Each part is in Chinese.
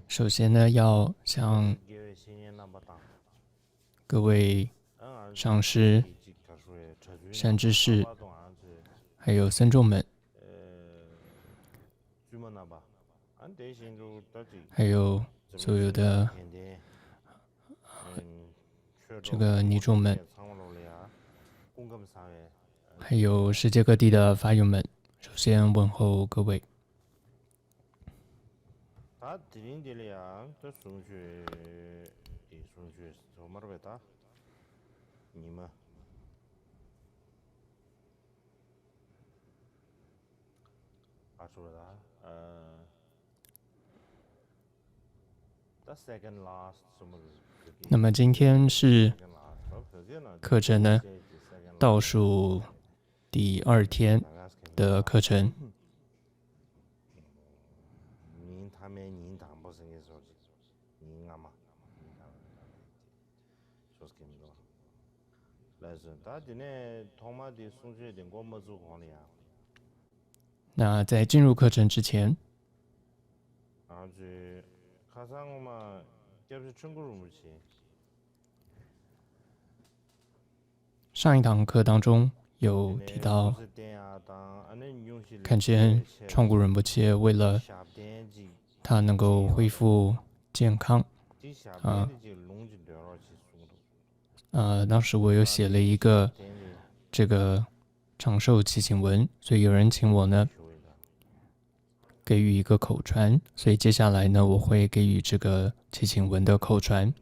首先呢，要向各位上师、善知识，还有僧众们，还有所有的这个尼众们，还有世界各地的法友们，首先问候各位。那么今天是课程呢倒数第2天的课程。那在进入课程之前，上一堂课当中有提到，看见创古仁波切为了他能够恢复健康，当时我有写了一个这个长寿祈请文，所以有人请我呢给予一个口传，所以接下来呢我会给予这个祈请文的口传。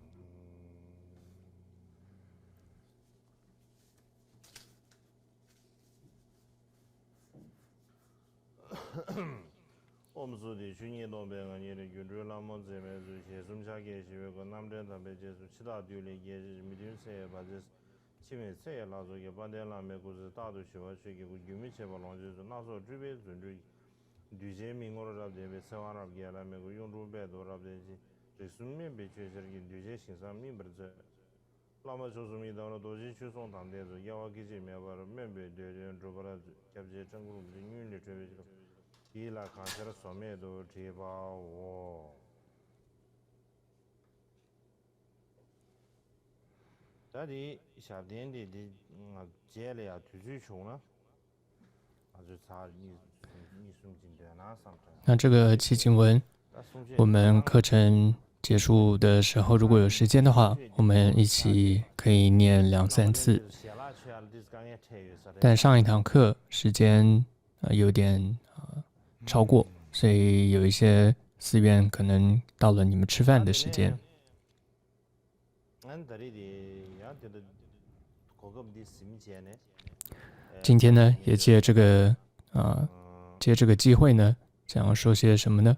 那这个祈请文，我们课程结束的时候，如果有时间的话，我们一起可以念2、3次。但上一堂课时间有点超过，所以有一些寺院可能到了你们吃饭的时间。今天呢，也借这个机会呢，想要说些什么呢？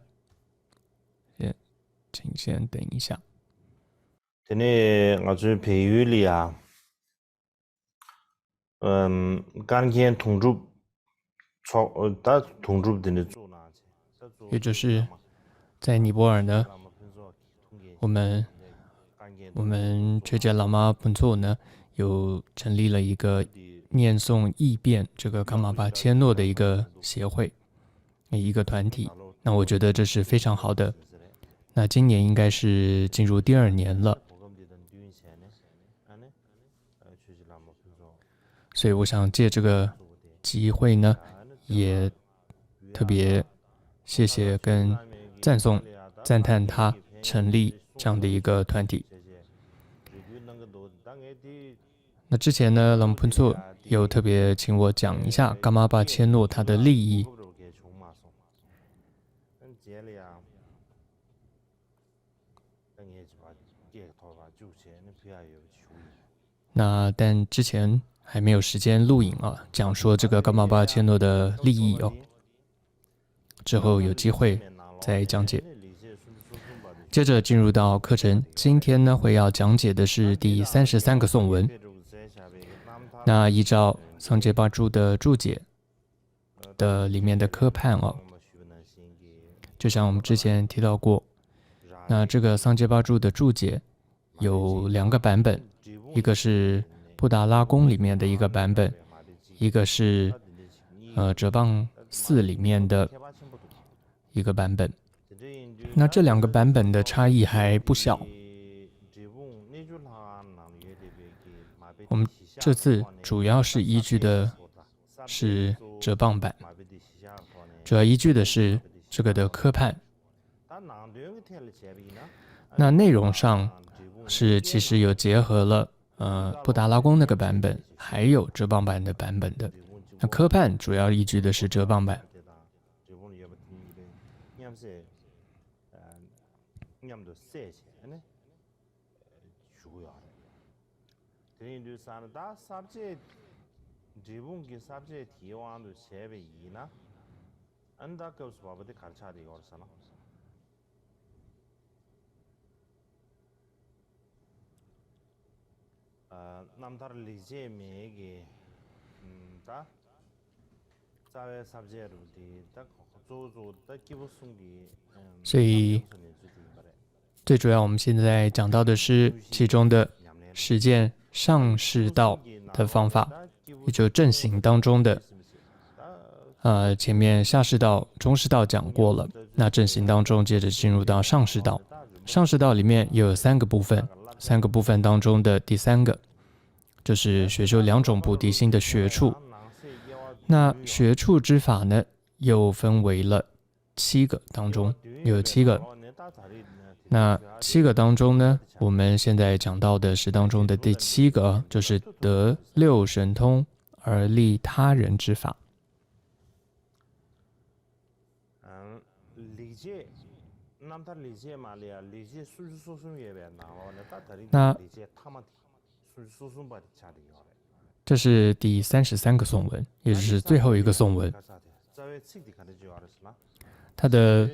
请先等一下。也就是在尼泊尔呢，我们觉杰喇嘛本措呢，有成立了一个念诵译遍这个卡玛巴切诺的一个协会，一个团体。那我觉得这是非常好的。那今年应该是进入第2年了，所以我想借这个机会呢，也特别谢谢跟赞叹他成立这样的一个团体。那之前呢，朗普措有特别请我讲一下噶玛巴切诺他的利益。那但之前还没有时间录影啊，讲说这个噶玛巴切诺的利益哦，之后有机会再讲解。接着进入到课程，今天呢会要讲解的是第33个颂文。那依照桑杰巴珠的注解的里面的科判哦，就像我们之前提到过，那这个桑杰巴珠的注解有2个版本，一个是布达拉宫里面的一个版本，一个是哲蚌寺里面的一个版本。那这两个版本的差异还不小。我们这次主要是依据的是哲蚌版，主要依据的是这个的科判。那内容上是其实有结合了布达拉宫那个版本，还有哲蚌版的版本的。那科判主要依据的是哲蚌版。所以最主要我们现在讲到的是其中的实践上士道的方法，也就正行当中的前面下士道、中士道讲过了，那正行当中接着进入到上士道。上士道里面也有3个部分，3个部分当中的第3个就是学修2种菩提心的学处。那学处之法呢，又分为了7个当中，有7个。那7个当中呢，我们现在讲到的是当中的第7个，就是得6神通而利他人之法。那这是第33个颂文，也就是最后一个颂文。它的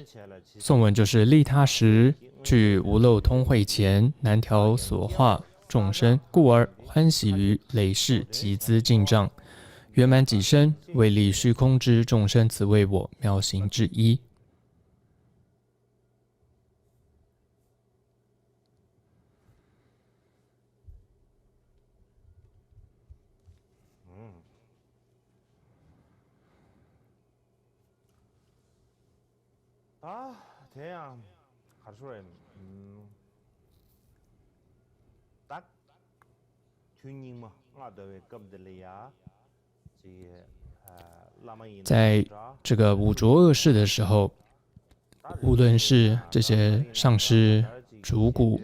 颂文就是利他时，具无漏通慧前，难调所化众生，故而欢喜于累世集资进账，圆满己身，为利虚空之众生，此为我妙行之一。在这个五浊恶世的时候，无论是这些上师、主骨，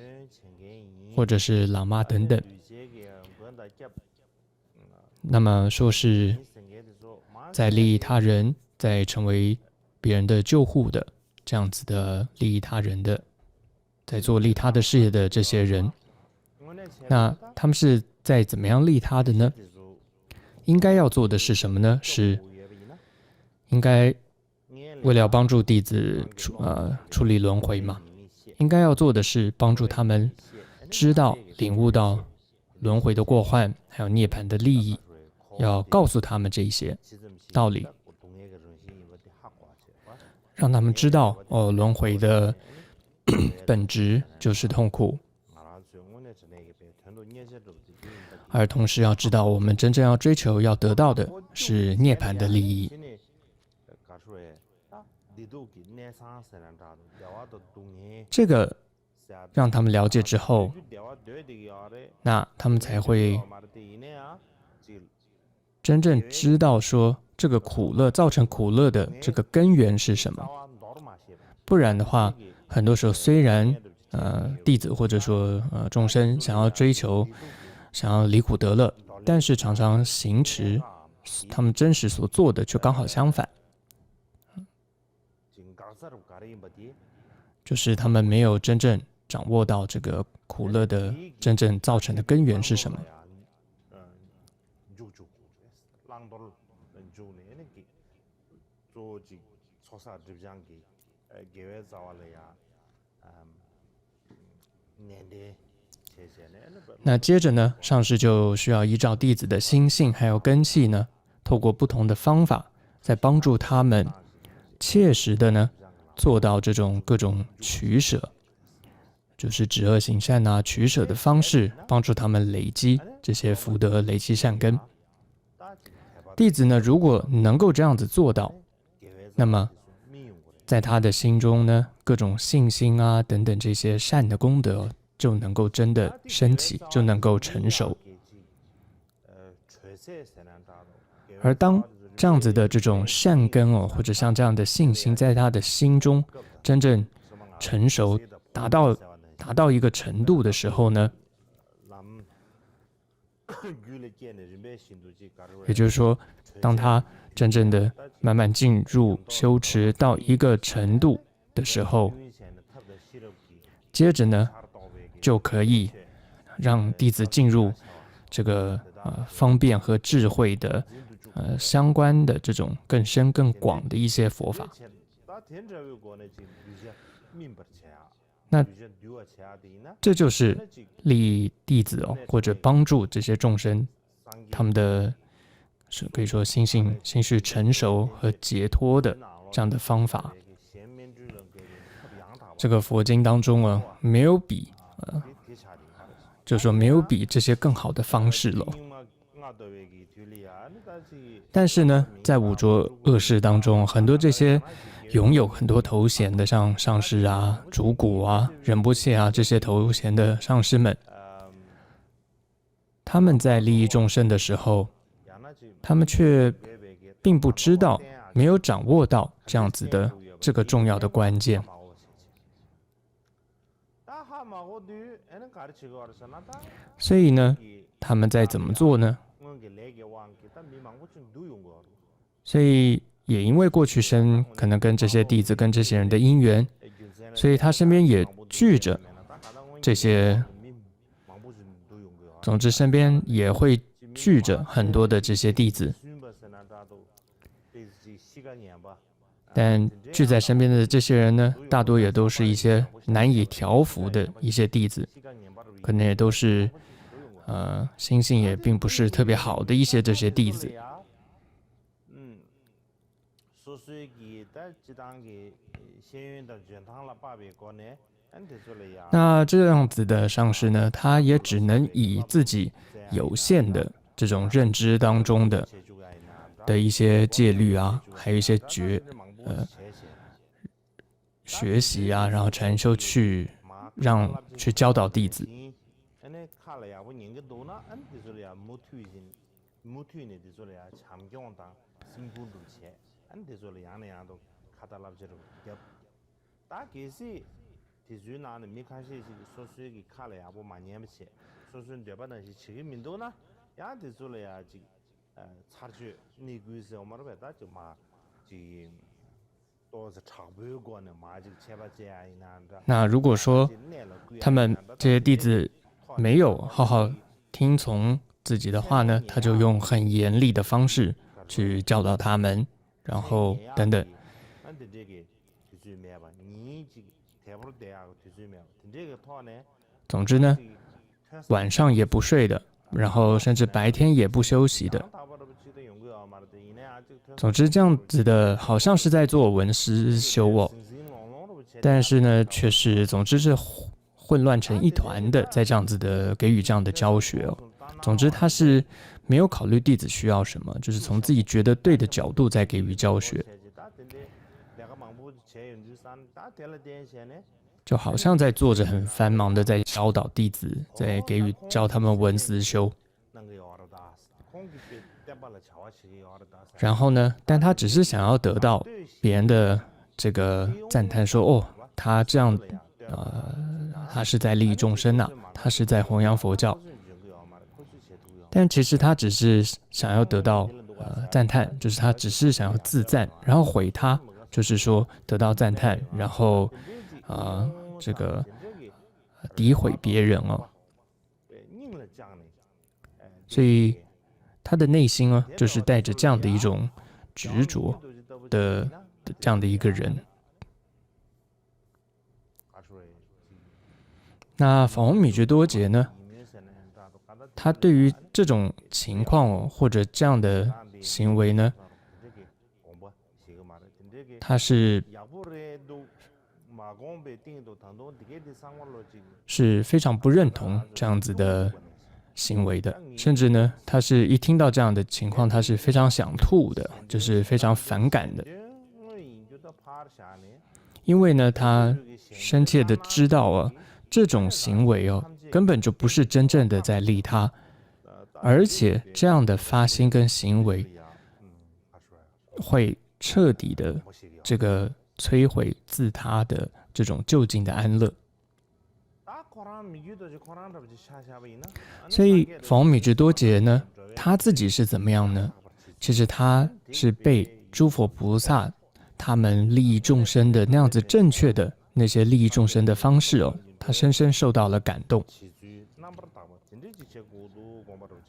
或者是喇嘛等等，那么说是在利益他人，在成为别人的救护的这样子的利益他人的，在做利他的事业的这些人，那他们是在怎么样利他的呢？应该要做的是什么呢？是应该为了帮助弟子处理轮回嘛，应该要做的是帮助他们知道、领悟到轮回的过患，还有涅槃的利益，要告诉他们这些道理，让他们知道轮回的本质就是痛苦，而同时要知道我们真正要追求、要得到的是涅槃的利益。这个让他们了解之后，那他们才会真正知道说这个苦乐造成苦乐的这个根源是什么。不然的话，很多时候虽然弟子或者说众生想要追求、想要离苦得乐，但是常常行持他们真实所做的却刚好相反，就是他们没有真正掌握到这个苦乐的真正造成的根源是什么。那接着呢，上师就需要依照弟子的心性还有根器呢，透过不同的方法，在帮助他们切实的呢做到这种各种取舍，就是止恶行善啊，取舍的方式，帮助他们累积这些福德，累积善根。弟子呢，如果能够这样子做到，那么在他的心中呢，各种信心啊等等这些善的功德就能够真的升起，就能够成熟。而当这样子的这种善根或者像这样的信心在他的心中真正成熟，达到一个程度的时候呢，也就是说，当他真正的慢慢进入修持到一个程度的时候，接着呢，就可以让弟子进入这个方便和智慧的相关的这种更深更广的一些佛法。那这就是利益弟子或者帮助这些众生他们的可以说心绪成熟和解脱的这样的方法。这个佛经当中没有比就是说没有比这些更好的方式了。但是呢，在五浊恶世当中，很多这些拥有很多头衔的，像上师啊、主古啊、仁波切啊这些头衔的上师们，他们在利益众生的时候，他们却并不知道，没有掌握到这样子的这个重要的关键。所以呢，他们在怎么做呢？所以也因为过去生可能跟这些弟子跟这些人的因缘，所以他身边也聚着这些，总之身边也会聚着很多的这些弟子。但聚在身边的这些人呢，大多也都是一些难以调伏的一些弟子，可能也都是心性也并不是特别好的一些这些弟子。那这样子的上师呢，他也只能以自己有限的这种认知当中的一些戒律啊，还有一些学习啊，然后禅修去教导弟子。那如果说他们这些弟子没有好好听从自己的话呢，他就用很严厉的方式去教导他们，然后等等。总之呢，晚上也不睡的，然后甚至白天也不休息的。总之这样子的好像是在做文思修但是呢却是总之是混乱成一团的，在这样子的给予这样的教学总之他是没有考虑弟子需要什么，就是从自己觉得对的角度在给予教学，就好像在做着很繁忙的在教导弟子，在教他们文思修。然后呢，但他只是想要得到别人的这个赞叹，说他这样他是在利益众生他是在弘扬佛教。但其实他只是想要得到赞叹，就是他只是想要自赞，然后毁他，就是说得到赞叹，然后这个诋毁别人所以他的内心就是带着这样的一种执着的这样的一个人。那法王米觉多杰呢，他对于这种情况或者这样的行为呢，他是非常不认同这样子的行为的，甚至呢，他是一听到这样的情况，他是非常想吐的，就是非常反感的。因为呢，他深切的知道啊，这种行为哦，根本就不是真正的在利他，而且这样的发心跟行为会彻底的这个摧毁自他的这种就近的安乐。所以法王米直多杰呢，他自己是怎么样呢？其实他是被诸佛菩萨他们利益众生的那样子正确的那些利益众生的方式哦，他深深受到了感动，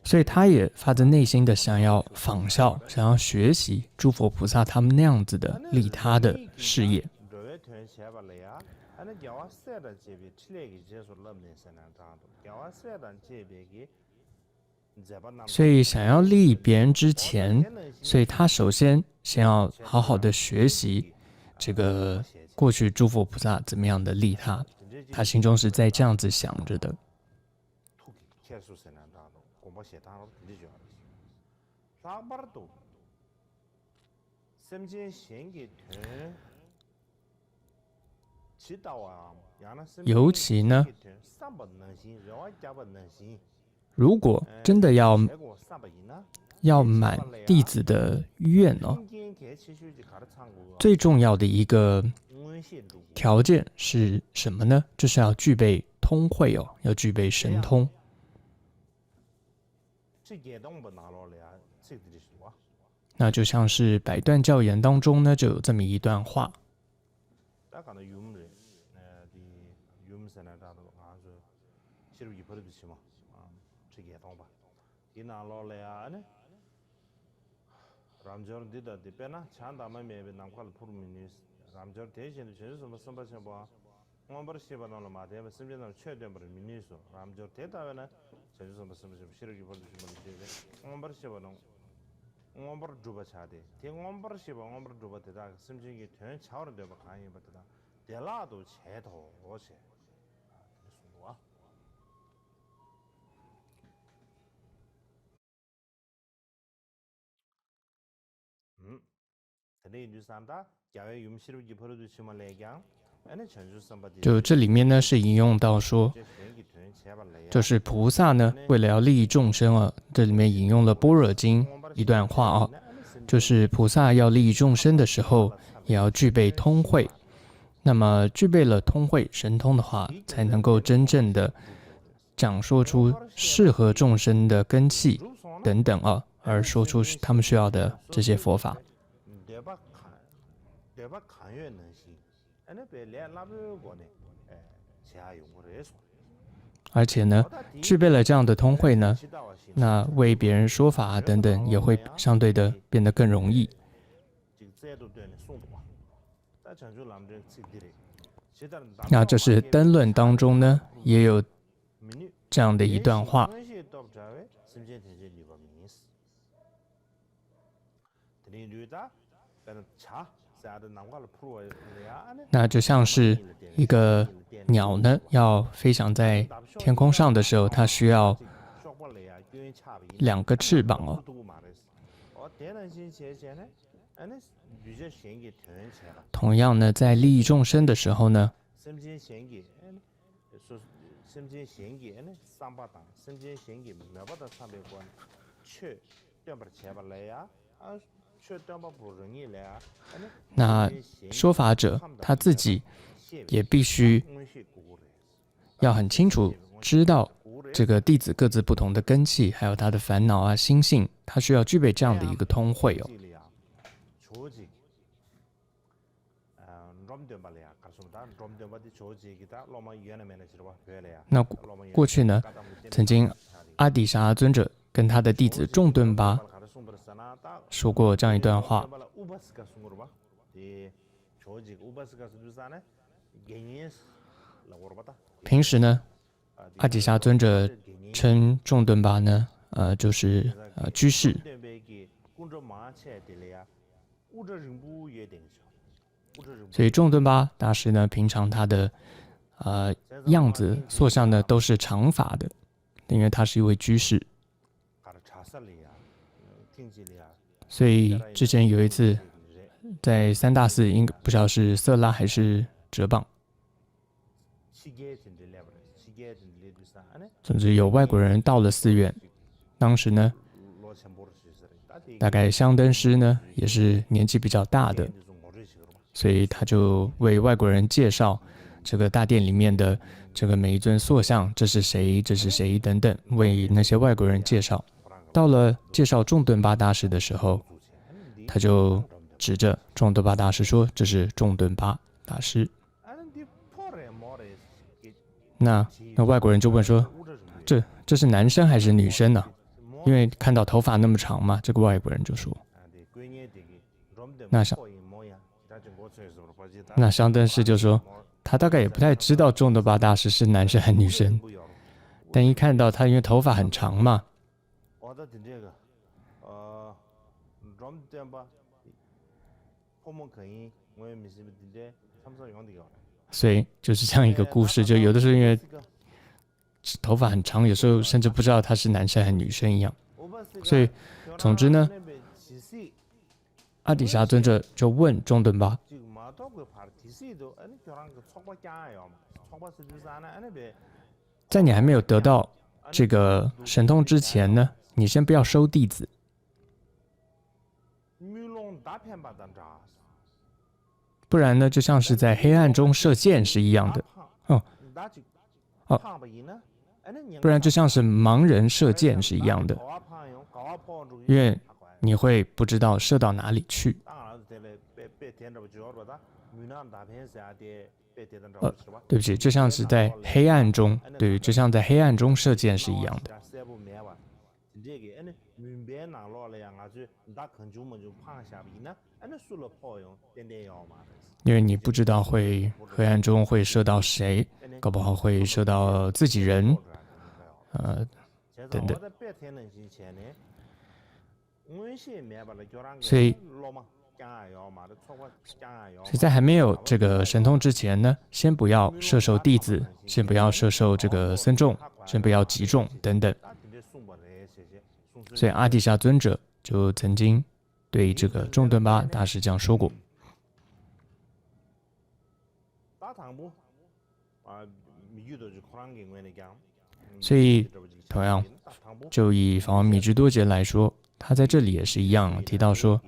所以他也发自内心的想要仿效，想要学习诸佛菩萨他们那样子的利他的事业。所以想要利益别人之前，所以他首先先要好好的学习这个过去诸佛菩萨怎么样的利他，他心中是在这样子想着的。尤其呢，如果真的要满弟子的愿哦，最重要的一个条件是什么呢？就是要具备通慧哦，要具备神通。那就像是百段教言当中呢，就有这么一段话。就这里面呢是引用到说，就是菩萨呢为了要利益众生啊，这里面引用了般若经一段话啊，就是菩萨要利益众生的时候，也要具备通慧。那么具备了通慧神通的话，才能够真正的讲说出适合众生的根器等等啊，而说出他们需要的这些佛法。而且呢，具备了这样的通慧呢，那为别人说法等等也会相对的变得更容易。那这是灯论当中呢，也有这样的一段话。那就像是一个鸟呢，要飞翔在天空上的时候，它需要2个翅膀哦。同样呢，在利益众生的时候呢，那说法者他自己也必须要很清楚知道这个弟子各自不同的根器，还有他的烦恼啊、心性，他需要具备这样的一个通慧哦。那过去呢，曾经阿底沙尊者跟他的弟子众敦巴说过这样一段话。平时呢，阿底沙尊者称众敦巴呢，就是居士。所以众敦巴大师呢，平常他的样子塑像呢都是长发的。因为他是一位居士。所以之前有一次在三大寺，不知道是色拉还是哲蚌，总之有外国人到了寺院，当时呢，大概香灯师呢也是年纪比较大的，所以他就为外国人介绍这个大殿里面的这个每一尊塑像，这是谁，这是谁等等，为那些外国人介绍。到了介绍仲敦巴大师的时候，他就指着仲敦巴大师说：“这是仲敦巴大师。”那外国人就问说：“这是男生还是女生呢？”因为看到头发那么长嘛，这个外国人就说：“那香灯师就说，他大概也不太知道仲敦巴大师是男生还是女生，但一看到他因为头发很长嘛。”所以就是这样一个故事，就有的时候因为头发很长，有时候甚至不知道他是男生还是女生一样。所以总之呢，阿底峡尊者就问仲敦巴，在你还没有得到这个神通之前呢，你先不要收弟子，不然呢就像是在黑暗中射箭是一样的。不然就像是盲人射箭是一样的，因为你会不知道射到哪里去。对不起，就像是在黑暗中，对，就像在黑暗中射箭是一样的。因为你不知道黑暗中会射到谁，搞不好会射到自己人，等等。所以在还没有这个神通之前呢，先不要摄受弟子，先不要摄受这个僧众，先不要集众等等。所以阿底峡尊者就曾经对这个仲敦巴大师这样说过。所以同样，就以法王米居多杰来说，他在这里也是一样提到说，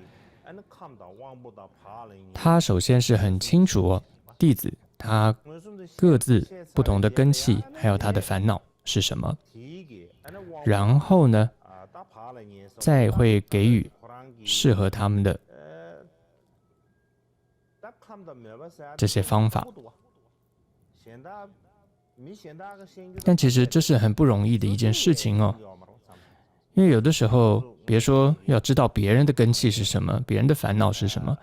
他首先是很清楚弟子他各自不同的根器，还有他的烦恼是什么，然后呢，再会给予适合他们的这些方法。但其实这是很不容易的一件事情哦，因为有的时候，别说要知道别人的根器是什么，别人的烦恼是什么，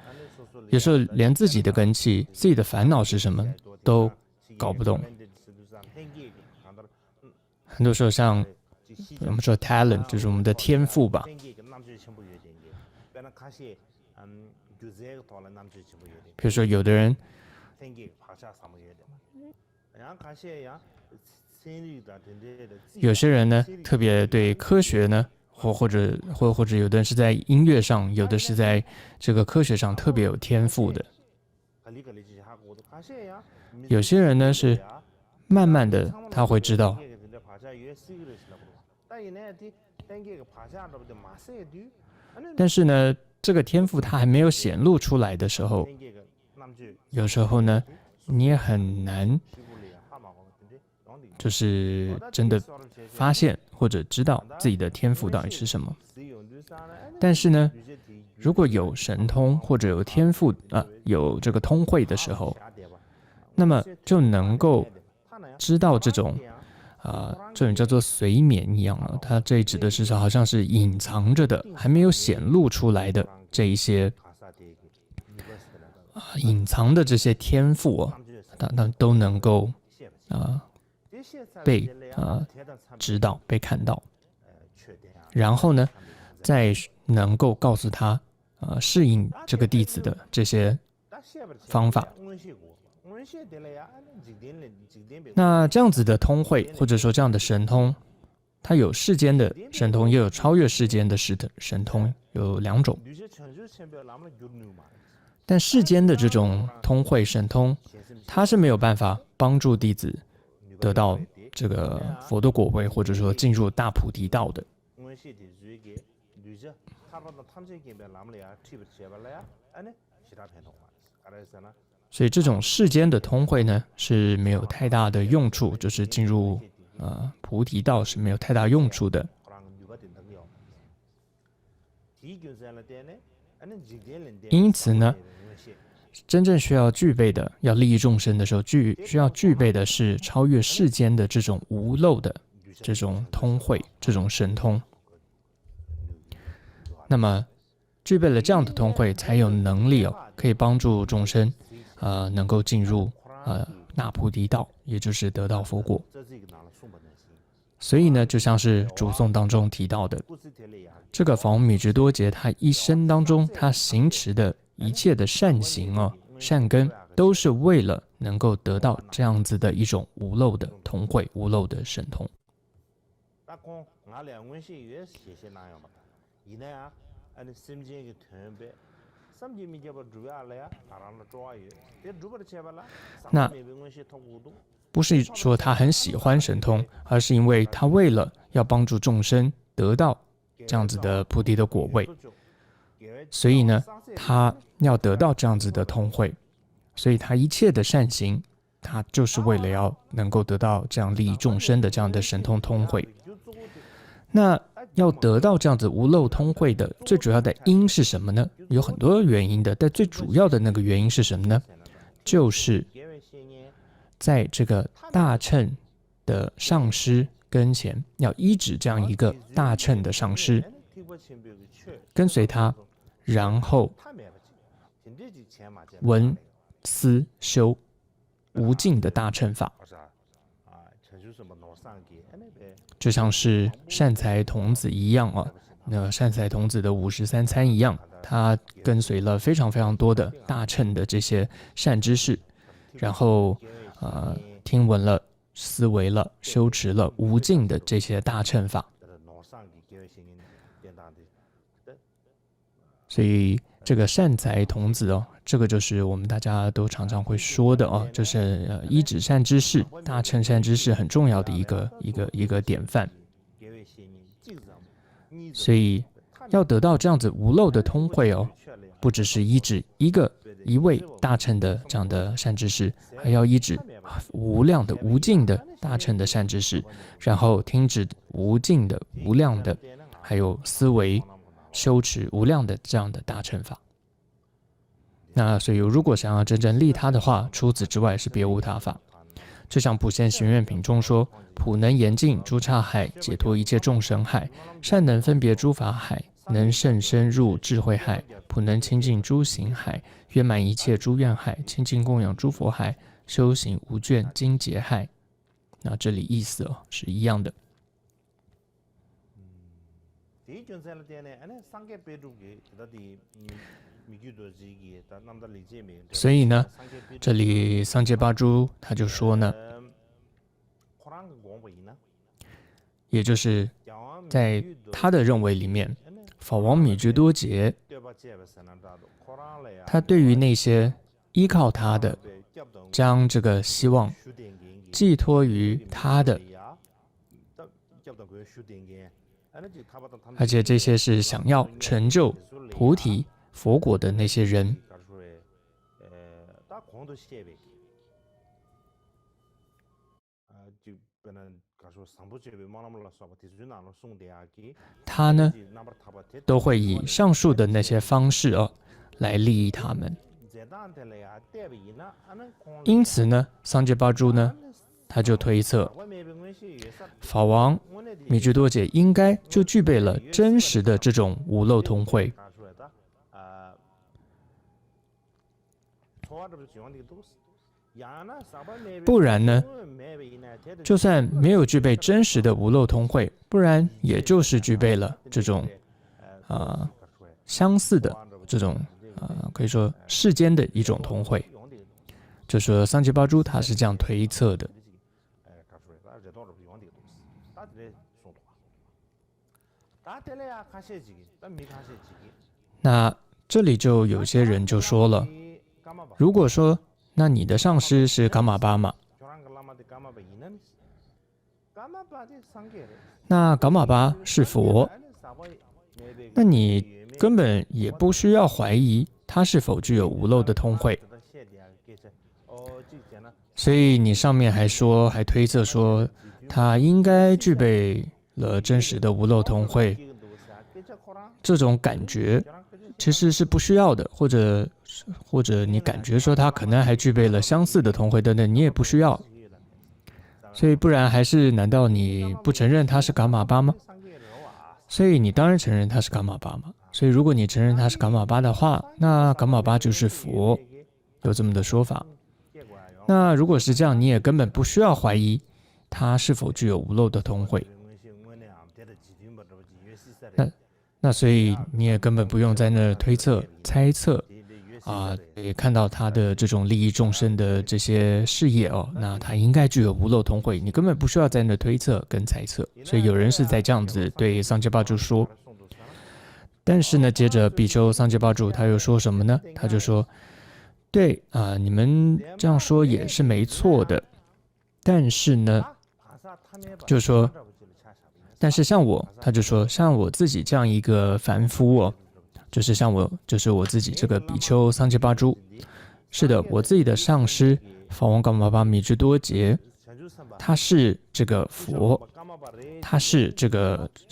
有时候连自己的根器、自己的烦恼是什么都搞不懂。很多时候，像我们说 talent， 就是我们的天赋吧。比如说，有的人有些人呢，特别对科学呢，或者有的人是在音乐上，有的是在这个科学上特别有天赋的。有些人呢是慢慢的他会知道，但是呢，这个天赋他还没有显露出来的时候，有时候呢，你也很难就是真的发现或者知道自己的天赋到底是什么。但是呢，如果有神通或者有天赋有这个通慧的时候，那么就能够知道这种这种叫做随眠一样啊，它这里指的是好像是隐藏着的，还没有显露出来的这一些隐藏的这些天赋那都能够被知道、被看到，然后呢，再能够告诉他适应这个弟子的这些方法。那这样子的通慧，或者说这样的神通，它有世间的神通，也有超越世间的神通，有两种。但世间的这种通会神通，它是没有办法帮助弟子得到这个佛的果位，或者说进入大菩提道的。所以这种世间的通会呢是没有太大的用处，就是进入菩提道是没有太大用处的。因此呢，真正需要具备的，要利益众生的时候，需要具备的是超越世间的这种无漏的这种通会，这种神通。那么具备了这样的通会，才有能力可以帮助众生能够进入大菩提道，也就是得到佛果。所以呢，就像是主颂当中提到的，这个法王米直多杰他一生当中他行持的一切的善行善根，都是为了能够得到这样子的一种无漏的通会，无漏的神通。那不是说他很喜欢神通，而是因为他为了要帮助众生得到这样子的菩提的果位，所以呢，他要得到这样子的通会，所以他一切的善行，他就是为了要能够得到这样利益众生的这样的神通通会。那要得到这样子无漏通会的最主要的因是什么呢？有很多原因的，但最主要的那个原因是什么呢？就是在这个大乘的上师跟前，要依止这样一个大乘的上师，跟随他，然后闻思修无尽的大乘法，就像是善财童子一样那善财童子的53参一样，他跟随了非常非常多的大乘的这些善知识，然后听闻了、思维了、修持了无尽的这些大乘法。所以这个善财童子这个就是我们大家都常常会说的就是依止善知识、大乘善知识很重要的一个典范。所以要得到这样子无漏的通会不只是依止一位大乘的这样的善知识，还要依止无量的无尽的大乘的善知识，然后听止无尽的无量的，还有思维修持无量的这样的大乘法。那所以如果想要真正利他的话，除此之外是别无他法。就像普贤行愿品中说，普能严净诸刹海，解脱一切众生海，善能分别诸法海，能甚深入智慧海，普能清净诸行海，圆满一切诸愿海，清净供养诸佛海，修行无倦精劫海。那这里意思是一样的。所以呢，这里桑杰巴珠他就说呢，也就是在他的认为里面，法王米直多杰他对于那些依靠他的，将这个希望寄托于他的，而且这些是想要成就菩提佛果的那些人，他呢都会以上述的那些方式来利益他们。因此呢，桑杰巴珠呢他就推测，法王米直多杰应该就具备了真实的这种无漏通会。不然呢，就算没有具备真实的无漏通会，不然也就是具备了这种相似的这种可以说世间的一种通会。就说桑杰巴珠他是这样推测的。那这里就有些人就说了，如果说那你的上师是伽玛巴嘛，那伽玛巴是佛，那你根本也不需要怀疑他是否具有无漏的通慧。所以你上面还推测说他应该具备了真实的无漏通慧，这种感觉其实是不需要的，或者你感觉说他可能还具备了相似的通慧等等，你也不需要。所以不然难道你不承认他是伽玛巴吗？所以你当然承认他是伽玛巴嘛。所以如果你承认他是伽玛巴的话，那伽玛巴就是佛，有这么的说法。那如果是这样，你也根本不需要怀疑他是否具有无漏的通慧。那所以你也根本不用在那推测、猜测也看到他的这种利益众生的这些事业那他应该具有无漏通慧，你根本不需要在那推测跟猜测。所以有人是在这样子对桑杰巴珠说。但是呢，接着比丘桑杰巴珠他又说什么呢？他就说，对你们这样说也是没错的，但是呢，就说，但是他就说像我自己这样一个凡夫就是我自己这个比丘桑杰巴珠，是的，我自己的上师法王伽玛巴米支多杰，他是这个佛，他是这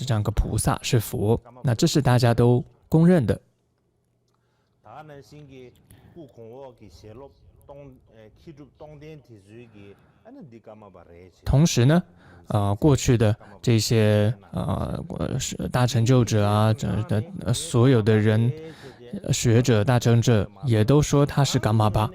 样一个菩萨，是佛，那这是大家都公认的。同时呢，过去的这些大成就者所有的人，学者、大成者也都说他是伽玛巴。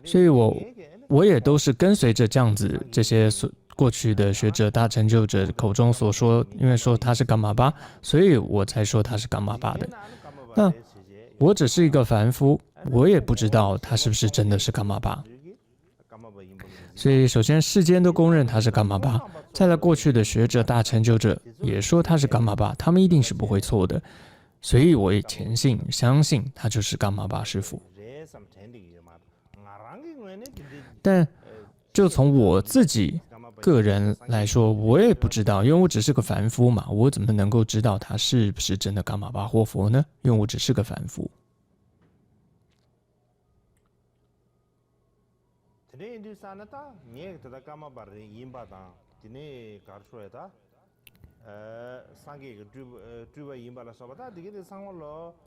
所以我也都是跟随着这样子这些过去的学者、大成就者口中所说，因为说他是伽玛巴，所以我才说他是伽玛巴的。那我只是一个凡夫，我也不知道他是不是真的是伽玛巴。所以首先世间都公认他是伽玛巴，再来过去的学者、大成就者也说他是伽玛巴，他们一定是不会错的。所以我也相信他就是伽玛巴师父。但就从我自己个人来说，我也不知道，因为我只是个凡夫嘛，我怎么能够知道他是不是真的伽玛巴或佛呢？因为我只是个凡夫。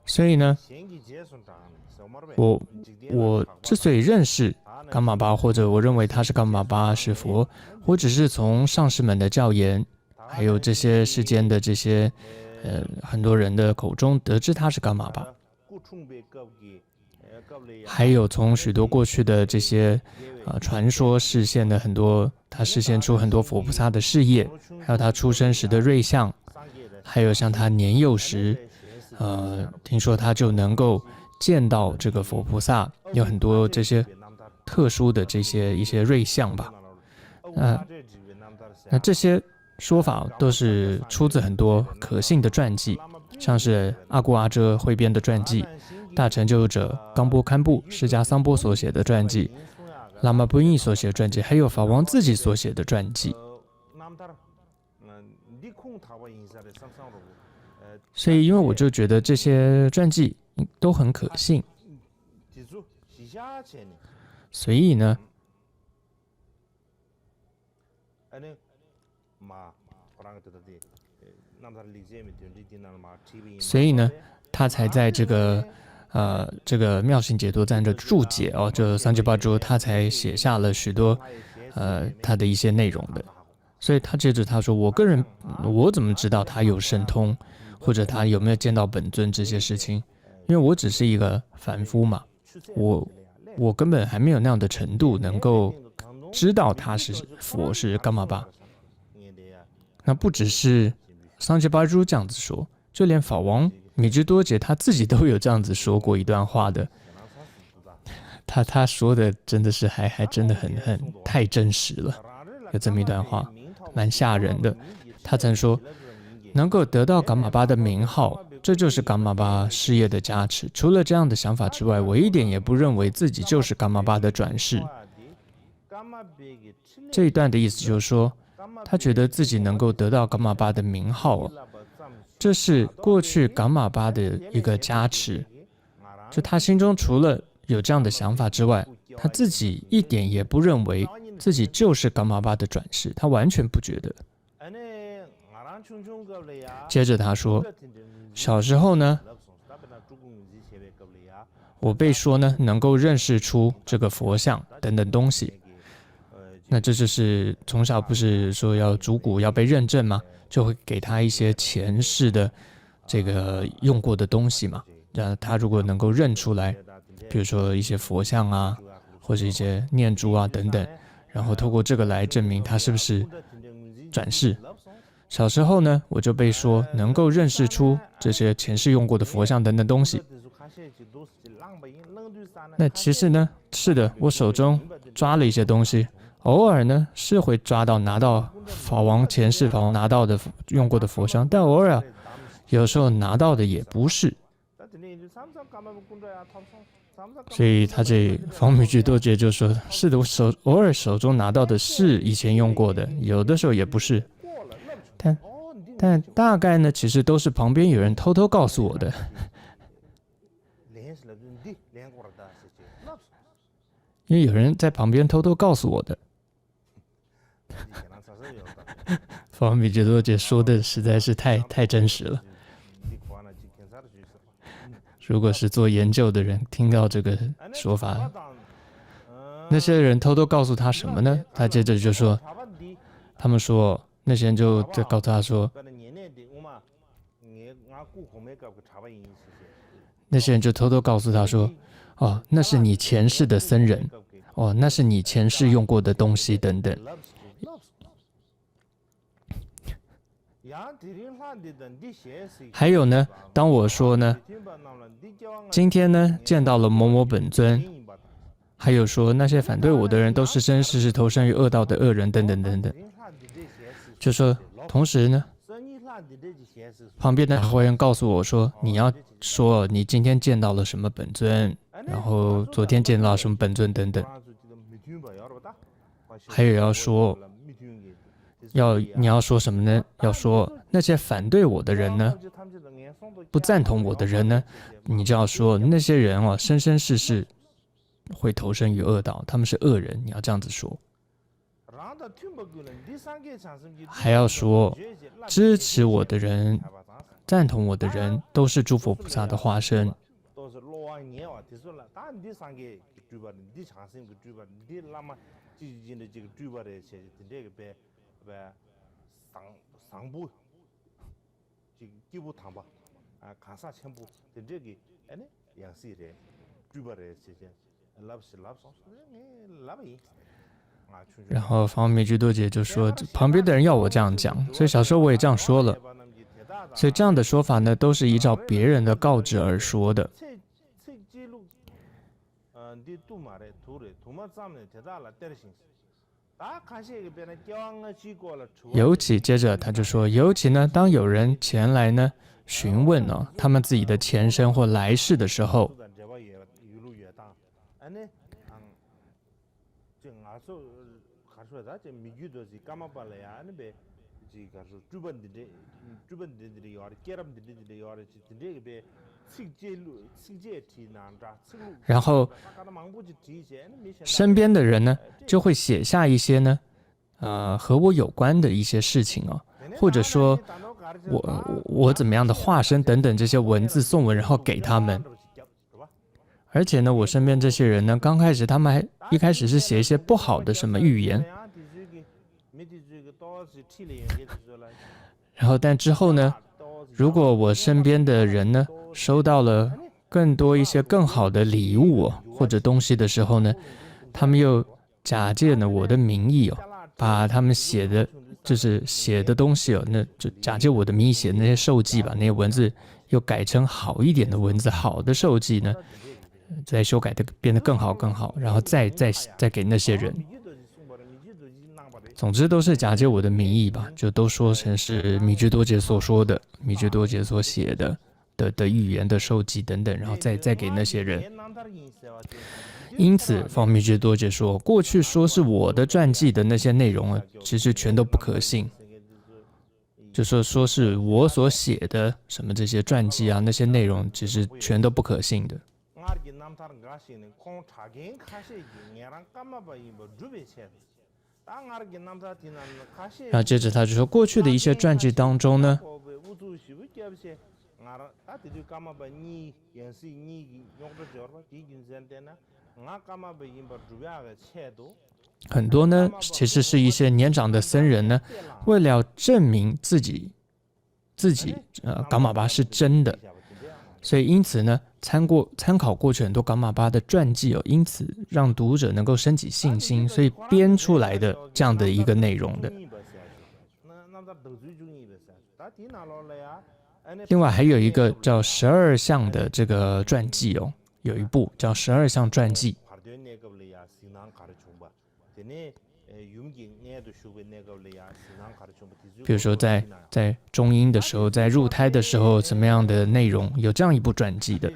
所以呢，我之所以认识伽玛巴，或者我认为他是伽玛巴是佛，我只是从上师们的教言，还有这些世间的这些很多人的口中得知他是伽玛巴，还有从许多过去的这些传说示现的他示现出很多佛菩萨的事业，还有他出生时的瑞相，还有像他年幼时听说他就能够见到这个佛菩萨，有很多这些特殊的一些瑞相吧。那这些说法都是出自很多可信的传记，像是阿固阿遮汇编的传记，大成就者冈波堪布释迦桑波所写的传记，喇嘛不印所写的传记，还有法王自己所写的传记。所以因为我就觉得这些传记都很可信，所以呢他才在这个妙行解脱赞的注解就桑杰巴珠他才写下了许多他的一些内容的。所以他接着他说，我怎么知道他有神通，或者他有没有见到本尊这些事情？因为我只是一个凡夫嘛，我根本还没有那样的程度能够知道他是佛，是伽玛巴。那不只是桑杰巴珠这样子说，就连法王米支多杰他自己都有这样子说过一段话的。他说的真的是还真的很太真实了，有这么一段话，蛮吓人的。他曾说，能够得到噶玛巴的名号，这就是噶玛巴事业的加持。除了这样的想法之外，我一点也不认为自己就是噶玛巴的转世。这一段的意思就是说，他觉得自己能够得到噶玛巴的名号，这是过去噶玛巴的一个加持。就他心中除了有这样的想法之外，他自己一点也不认为自己就是噶玛巴的转世，他完全不觉得。接着他说，小时候呢，我被说呢能够认识出这个佛像等等东西，那这就是从小不是说要主骨要被认证吗？就会给他一些前世的这个用过的东西嘛，让他如果能够认出来，比如说一些佛像啊，或者一些念珠啊等等，然后透过这个来证明他是不是转世。小时候呢，我就被说能够认识出这些前世用过的佛像等等东西。那其实呢，是的，我手中抓了一些东西，偶尔呢是会抓到拿到法王前世法王拿到的用过的佛像，但偶尔有时候拿到的也不是。所以他这方米居多杰就说，是的，我偶尔手中拿到的是以前用过的，有的时候也不是。但大概呢，其实都是旁边有人偷偷告诉我的。因为有人在旁边偷偷告诉我的。方米居多杰说的实在是太真实了。如果是做研究的人听到这个说法，那些人偷偷告诉他什么呢？他接着就说，他们说那些人就在告诉他说，那些人就偷偷告诉他说，哦，那是你前世的僧人，哦，那是你前世用过的东西等等。还有呢，当我说呢，今天呢见到了某某本尊，还有说那些反对我的人都是生世世投身于恶道的恶人等等等等，就说同时呢，旁边的会员告诉我说，你要说你今天见到了什么本尊，然后昨天见到什么本尊等等，还有要说。你要说什么呢？要说那些反对我的人呢，不赞同我的人呢，你就要说那些人哦，生生世世会投身于恶道，他们是恶人，你要这样子说。还要说支持我的人、赞同我的人都是诸佛菩萨的化身。然后方米居多杰就说，旁边的人要我这样讲，所以小时候我也这样说了。所以这样的说法呢，都是依照别人的告知而说的。尤其接着他就说，尤其呢，当有人前来呢询问他们自己的前生或来世的时候，然后身边的人呢就会写下一些呢和我有关的一些事情或者说我怎么样的化身等等这些文字颂文，然后给他们。而且呢，我身边这些人呢，刚开始他们一开始是写一些不好的什么预言，然后但之后呢，如果我身边的人呢收到了更多一些更好的礼物或者东西的时候呢，他们又假借呢我的名义把他们写的就是写的东西那就假借我的名义写的那些授记吧，那些文字又改成好一点的文字，好的授记呢，再修改的变得更好更好，然后再给那些人。总之都是假借我的名义吧，就都说成是米居多杰所说的，米居多杰所写的预言的受记等等，然后再给那些人。因此，方米居多杰说，过去说是我的传记的那些内容啊，其实全都不可信。就说是我所写的什么这些传记啊，那些内容其实全都不可信的。然后接着他就说，过去的一些传记当中呢，很多呢其实是一些年长的僧人呢，为了证明自己噶玛巴是真的，所以因此呢参考过去很多噶玛巴的传记哦，因此让读者能够升起信心，所以编出来的这样的一个内容的。另外还有一个叫12项的这个传记哦，有一部叫12项传记。比如说在中阴的时候，在入胎的时候，怎么样的内容，有这样一部传记的。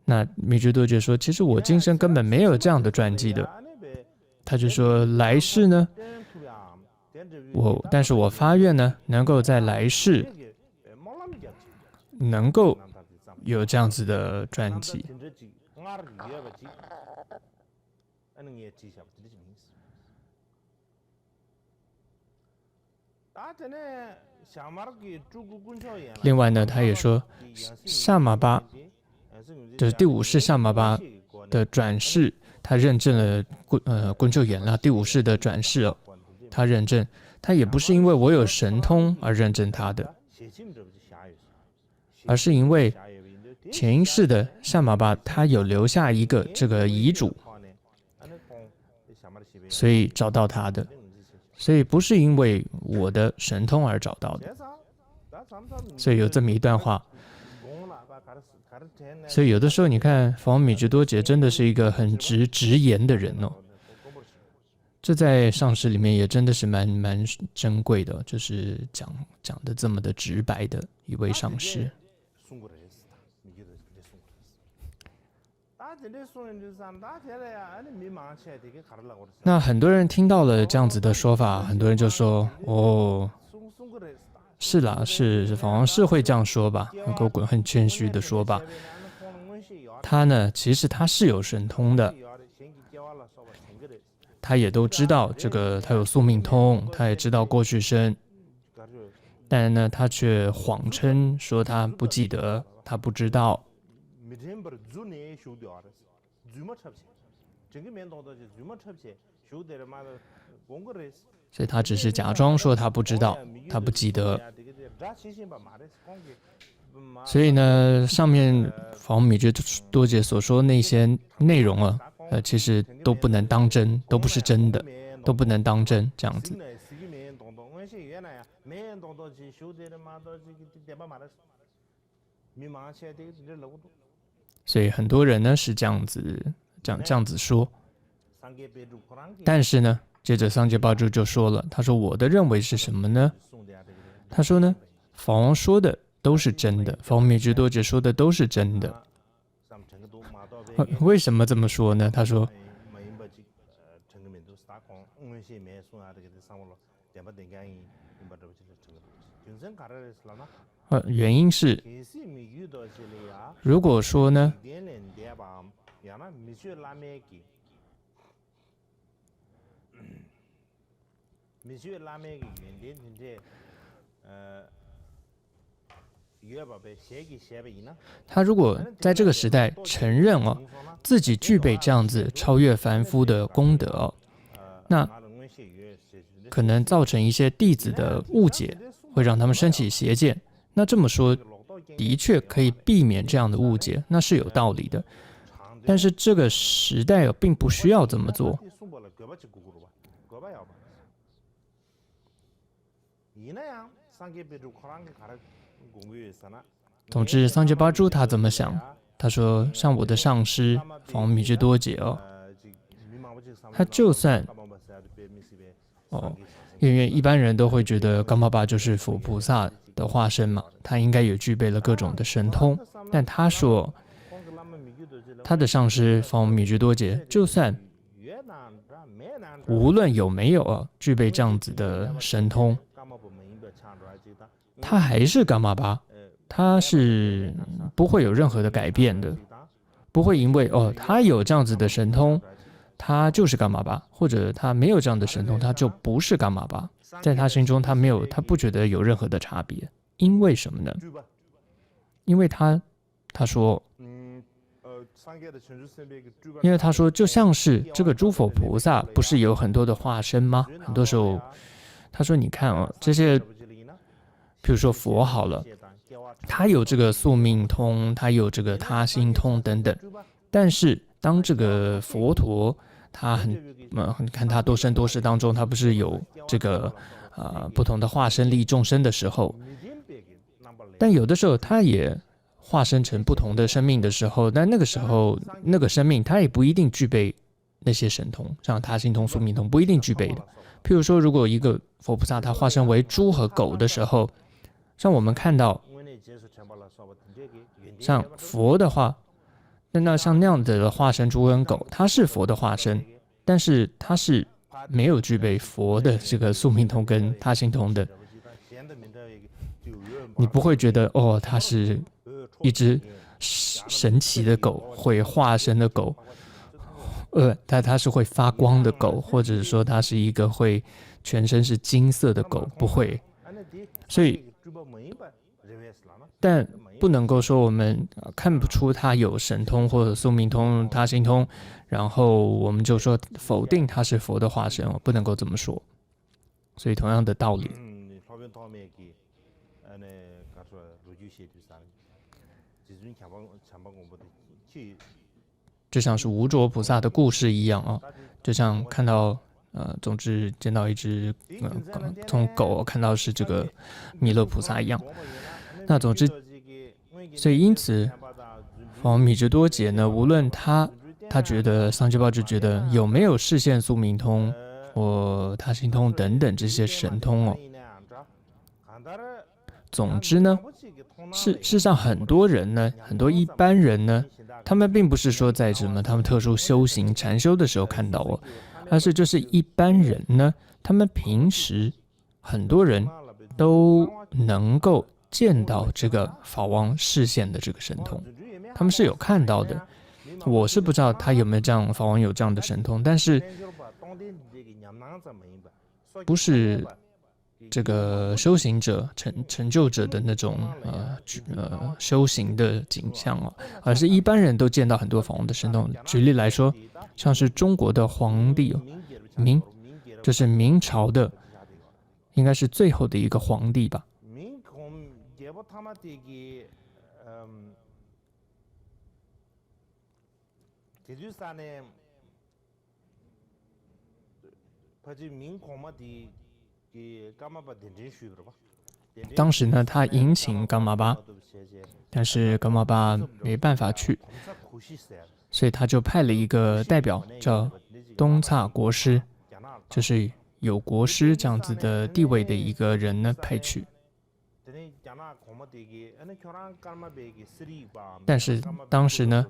那米居多杰说，其实我今生根本没有这样的传记的。他就说来世呢，但是我发愿呢，能够在来世能够有这样子的传记。另外呢，他也说萨玛巴就是第五世萨玛巴的转世，他认证了昆丘衍那第五世的转世哦，他认证，他也不是因为我有神通而认证他的，而是因为前一世的萨玛巴他有留下一个这个遗嘱，所以找到他的，所以不是因为我的神通而找到的。所以有这么一段话。所以有的时候你看法王米居多杰真的是一个很直言的人哦，这在上师里面也真的是蛮珍贵的，就是讲的这么的直白的一位上师。那很多人听到了这样子的说法，很多人就说哦，是啦，是法王是会这样说吧，很谦虚的说吧。他呢，其实他是有神通的，他也都知道这个，他有宿命通，他也知道过去生，但呢，他却谎称说他不记得，他不知道。所以他只是假装说他不知道，他不记得。所以呢，上面法王米居多杰所说那些内容啊，其实都不能当真，都不是真的，都不能当真这样子。所以很多人呢是这样子说，但是呢，接着桑杰巴珠就说了，他说我的认为是什么呢？他说呢，法王说的都是真的，法王米居多杰说的都是真的。为什么这么说呢？他说，原因是，如果说呢，他如果在这个时代承认哦，自己具备这样子超越凡夫的功德哦，那可能造成一些弟子的误解，会让他们升起邪见。那这么说，的确可以避免这样的误解，那是有道理的。但是这个时代并不需要这么做。总之，桑杰巴珠他怎么想？他说，像我的上师法王米支多杰哦，他就算因为一般人都会觉得冈巴巴就是佛菩萨的化身嘛，他应该也具备了各种的神通，但他说他的上师法王米支多杰，就算无论有没有具备这样子的神通，他还是冈巴巴，他是不会有任何的改变的，不会因为他有这样子的神通，他就是冈巴巴，或者他没有这样的神通，他就不是冈巴巴。在他心中，他不觉得有任何的差别，因为什么呢？因为他说，就像是这个诸佛菩萨不是有很多的化身吗？很多时候，他说你看这些，比如说佛好了，他有这个宿命通，他有这个他心通等等，但是当这个佛陀他你看他多生多世当中，他不是有这个不同的化身利益众生的时候，但有的时候他也化身成不同的生命的时候，但那个时候那个生命他也不一定具备那些神通，像他心通、宿命通不一定具备的。譬如说，如果一个佛菩萨他化身为猪和狗的时候，像我们看到，像佛的话，那像那样的化身猪跟狗，它是佛的化身，但是它是没有具备佛的这个宿命通跟他心通的。你不会觉得它是一只神奇的狗，会化身的狗，它是会发光的狗，或者说它是一个会全身是金色的狗，不会。所以，但不能够说我们看不出它有神通或者宿命通、他心通，然后我们就说否定它是佛的化身，不能够这么说。所以同样的道理。就像是无着菩萨的故事一样就像看到总之见到一只从狗看到是这个弥勒菩萨一样。那总之，所以因此，法王米支多杰呢，无论他觉得桑杰巴就觉得有没有视线宿命通或他心通等等这些神通总之呢，事实上很多人呢，很多一般人呢，他们并不是说在他们特殊修行禅修的时候看到而是就是一般人呢，他们平时很多人都能够见到这个法王示现的这个神通，他们是有看到的。我是不知道他有没有法王有这样的神通，但是不是这个修行者成就者的那种修行的景象而是一般人都见到很多法王的神通。举例来说，像是中国的皇帝就是明朝的，应该是最后的一个皇帝吧。当时呢，他迎请噶玛巴，但是噶玛巴没办法去，所以他就派了一个代表叫东刹国师，就是有国师这样子的地位的一个人呢派去。但是当时呢，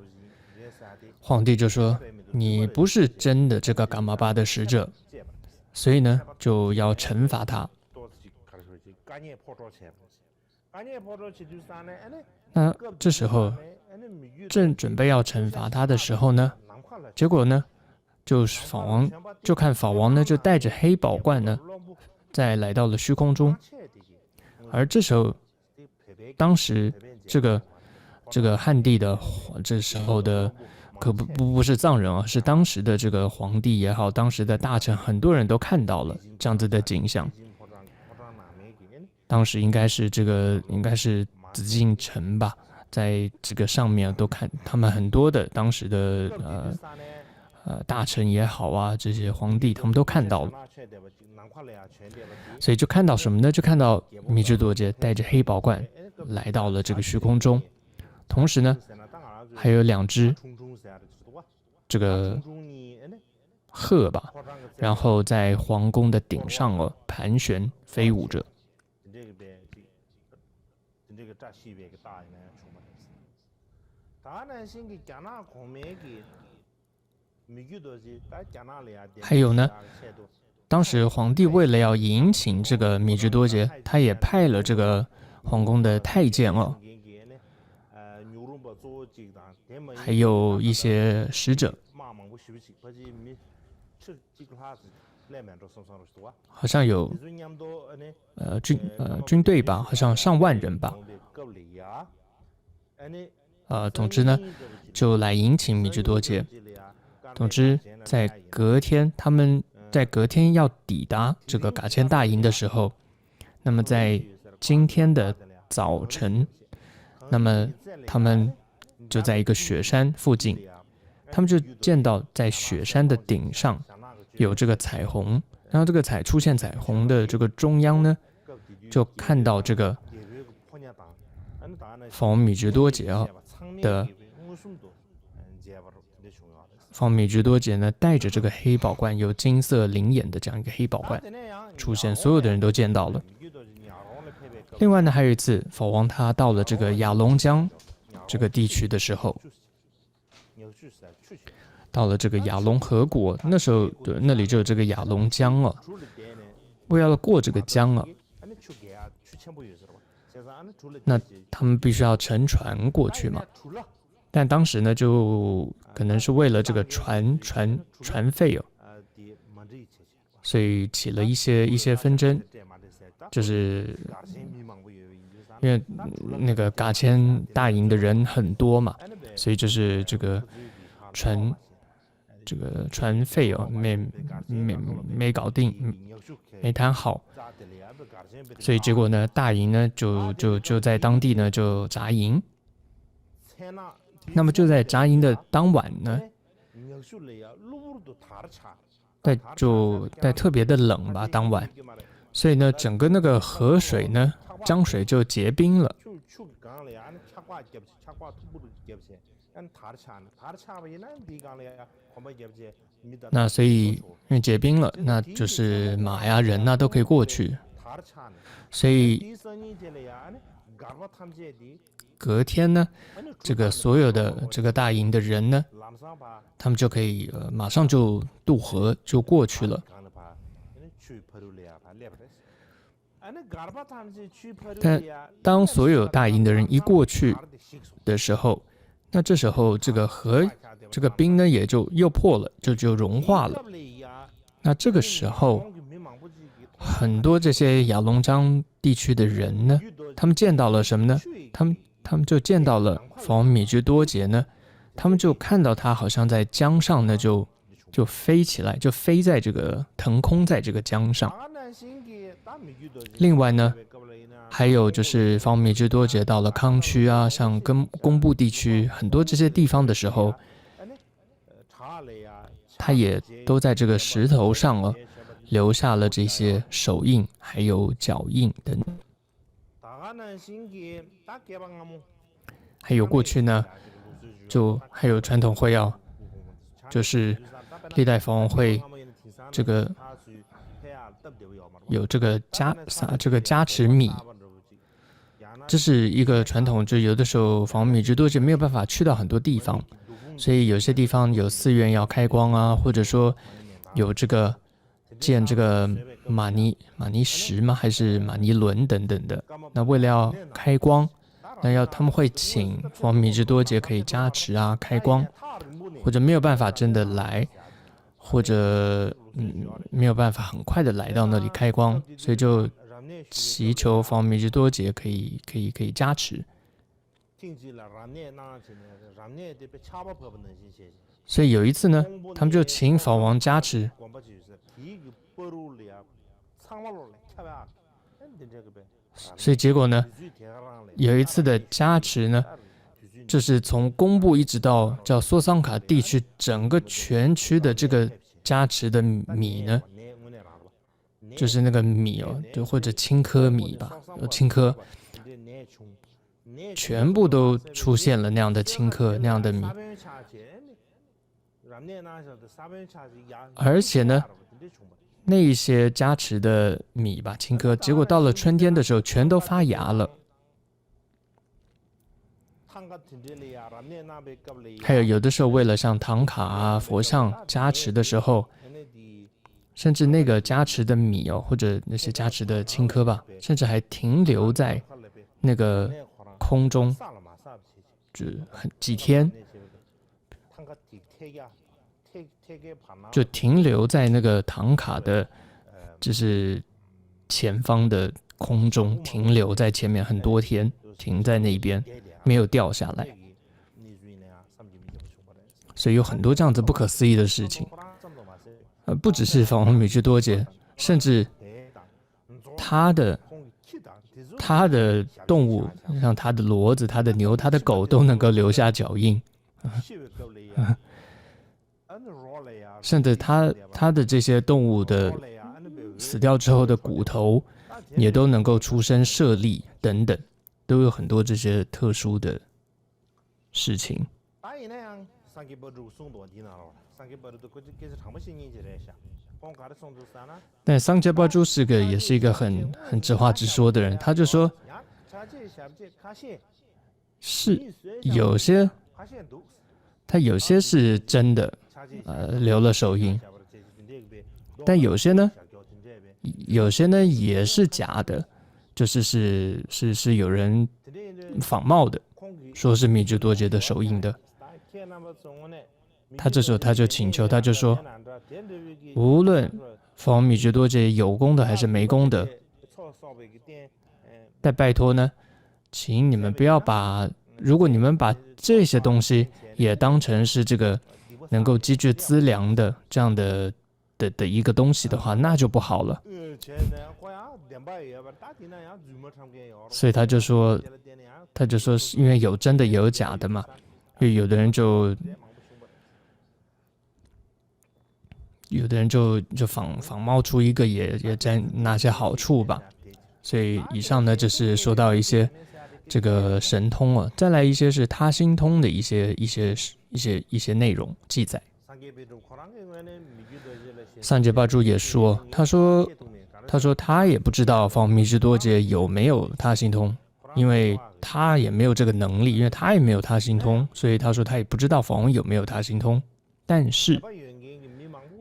皇帝就说你不是真的这个噶玛巴的使者，所以呢就要惩罚他。那这时候正准备要惩罚他的时候呢，结果呢就是看法王呢就带着黑宝冠呢再来到了虚空中。而这时候当时这个汉地的这时候的可不是藏人是当时的这个皇帝也好，当时的大臣，很多人都看到了这样子的景象。当时应该是紫禁城吧，在这个上面都看，他们很多的当时的大臣也好这些皇帝他们都看到了。所以就看到什么呢？就看到米支多杰带着黑宝冠来到了这个虚空中。同时呢，还有2只这个鹤吧，然后在皇宫的顶上盘旋飞舞着。还有呢，当时皇帝为了要迎请这个米芝多杰，他也派了这个皇宫的太监还有一些使者，好像有军队吧，好像上万人吧。总之呢，就来迎请米芝多杰。总之，在隔天，他们在隔天要抵达这个噶千大营的时候，那么在今天的早晨，那么他们就在一个雪山附近，他们就见到在雪山的顶上有这个彩虹，然后这个出现彩虹的这个中央呢，就看到这个法王米芝多杰的法王米芝多杰呢，带着这个黑宝冠，有金色灵眼的这样一个黑宝冠出现，所有的人都见到了。另外呢，还有一次，法王他到了这个雅龙江这个地区的时候，到了这个雅龙河谷，那时候那里就有这个雅龙江为了过这个江那他们必须要乘船过去嘛。但当时呢，就可能是为了这个船费所以起了一些纷争，就是因为那个噶千大营的人很多嘛，所以就是这个船费没搞定，没谈好，所以结果呢，大营呢就在当地呢就扎营。那么就在扎营的当晚呢，在特别的冷吧，当晚，所以呢，整个那个河水呢，江水就结冰了。那所以因为结冰了，那就是马呀、人呐都可以过去，所以隔天呢，这个所有的这个大营的人呢，他们就可以马上就渡河就过去了。但当所有大营的人一过去的时候，那这时候这个河这个冰呢也就又破了，就融化了。那这个时候，很多这些雅龙江地区的人呢，他们见到了什么呢？他们就见到了法王米芝多杰呢，他们就看到他好像在江上呢就飞起来，就飞在这个腾空在这个江上。另外呢，还有就是法王米芝多杰到了康区啊，像工部地区很多这些地方的时候，他也都在这个石头上留下了这些手印，还有脚印等等。还有过去呢，就还有传统会就是历代法王会这个有这个撒这个加持米，这是一个传统，就有的时候法王米芝多杰没有办法去到很多地方，所以有些地方有寺院要开光啊，或者说有这个建这个玛尼石吗？还是玛尼轮等等的。那为了要开光，那他们会请法王米芝多杰可以加持啊，开光，或者没有办法真的来，或者没有办法很快的来到那里开光，所以就祈求法王米芝多杰可以加持。所以有一次呢，他们就请法王加持。所以结果呢，有一次的加持呢，就是从工部一直到叫梭桑卡地区整个全区的这个加持的米呢，就是那个米就或者青稞米吧，青稞全部都出现了那样的青稞那样的米，而且呢，那一些加持的米吧青稞，结果到了春天的时候全都发芽了。还有的时候为了像唐卡啊佛像加持的时候，甚至那个加持的米或者那些加持的青稞吧，甚至还停留在那个空中，几天，就停留在那个唐卡的，就是前方的空中，停留在前面很多天，停在那边没有掉下来。所以有很多这样子不可思议的事情。不只是法王米居多杰，甚至他的动物，像他的骡子、他的牛、他的狗都能够留下脚印，甚至他的这些动物的死掉之后的骨头也都能够出生舍利等等，都有很多这些特殊的事情。但桑杰巴珠也是一个很直话直说的人，他就说，是有些是真的，留了手印，但有些呢也是假的，就是有人仿冒的，说是米居多杰的手印的。他这时候他就请求，他就说，无论法王米居多杰有功的还是没功的，但拜托呢，请你们不要如果你们把这些东西也当成是这个能够积聚资粮的这样的一个东西的话，那就不好了。所以他就说是因为有真的也有假的嘛，有的人就仿冒出一个也占那些好处吧。所以以上呢就是说到一些这个神通啊，再来一些是他心通的一些内容记载。桑杰巴珠也说，他说他也不知道法王米居多杰有没有他心通，因为他也没有这个能力，因为他也没有他心通，所以他说他也不知道法王有没有他心通。但是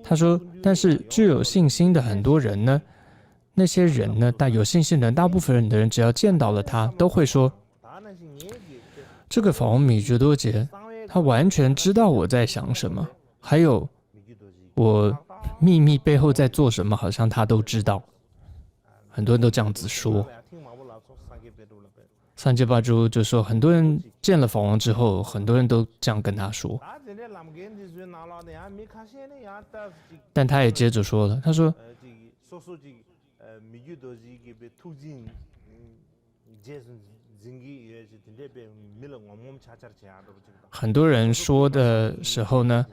他说，但是具有信心的很多人呢，那些人呢，有信心的人，大部分的人只要见到了他，都会说，这个法王米居多杰，他完全知道我在想什么，还有我秘密背后在做什么，好像他都知道。很多人都这样子说。桑杰巴珠就说，很多人见了法王之后，很多人都这样跟他说。但他也接着说了，他说，很多人说的时候呢，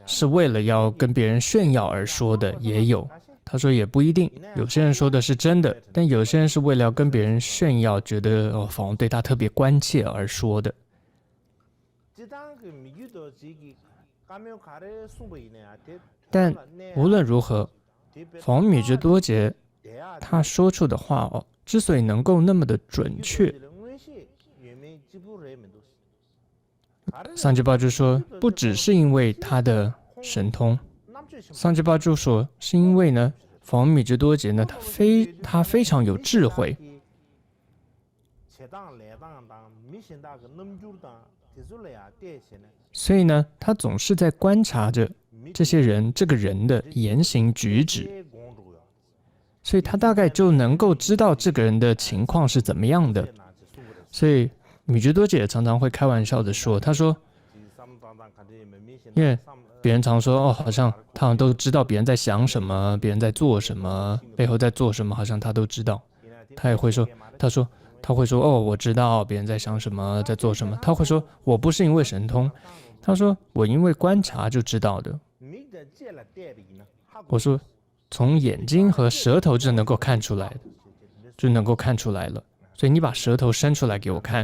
是为了要跟别人炫耀而说的，也有。他说也不一定，有些人说的是真的，但有些人是为了要跟别人炫耀，觉得法王对他特别关切而说的。但无论如何，法王米居多杰他说出的话之所以能够那么的准确，桑杰巴珠说，不只是因为他的神通，桑杰巴珠说是因为呢，法王米居多杰呢，他非常有智慧。所以呢，他总是在观察着这个人的言行举止，所以他大概就能够知道这个人的情况是怎么样的。所以米居多杰也常常会开玩笑的说，他说，因为别人常说好像他们都知道别人在想什么，别人在做什么，背后在做什么，好像他都知道。他也会说，他会说我知道别人在想什么，在做什么。他会说，我不是因为神通，他说我因为观察就知道的。我说从眼睛和舌头就能够看出来的，就能够看出来了。所以你把舌头伸出来给我看。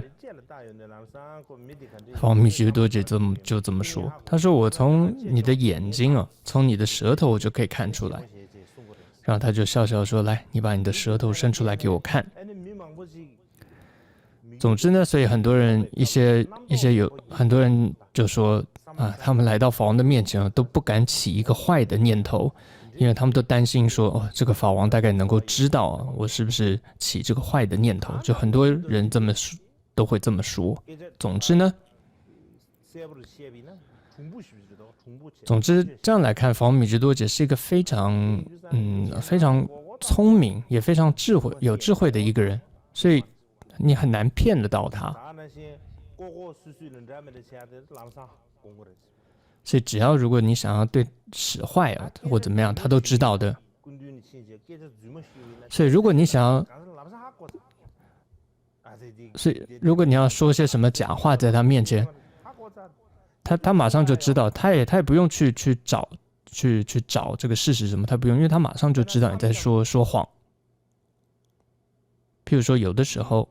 法王密觉多杰就这么说，他说我从你的眼睛啊，从你的舌头我就可以看出来。然后他就笑笑说：“来，你把你的舌头伸出来给我看。”总之呢，所以很多人有很多人就说啊，他们来到法王的面前都不敢起一个坏的念头，因为他们都担心说，哦，这个法王大概能够知道我是不是起这个坏的念头，就很多人都会这么说。总之这样来看，法王米之多杰是一个非常聪明也非常有智慧的一个人，所以你很难骗得到他。所以只要如果你想要对使坏啊或怎么样，他都知道的。所以如果你要说些什么假话在他面前，他马上就知道，他也不用去找这个事实什么，他不用，因为他马上就知道你在说谎。譬如说有的时候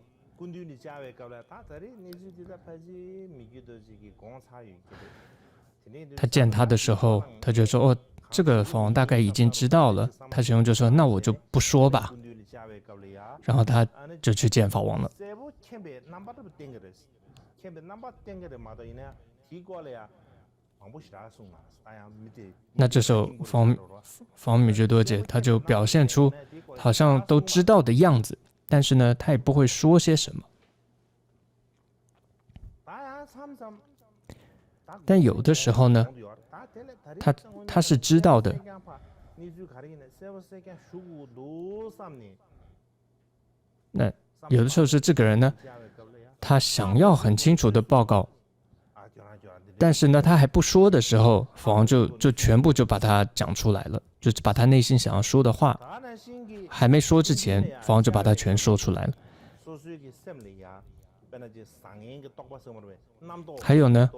他见他的时候，他就说：“哦，这个法王大概已经知道了。”他使用就说：“那我就不说吧。”然后他就去见法王了。那这时候法王米觉多杰他就表现出好像都知道的样子，但是呢，他也不会说些什么。但有的时候呢，他是知道的。那有的时候是这个人呢，他想要很清楚的报告，但是呢，他还不说的时候，法王就全部就把他讲出来了，就是把他内心想要说的话，还没说之前，法王就把他全说出来了。还有呢，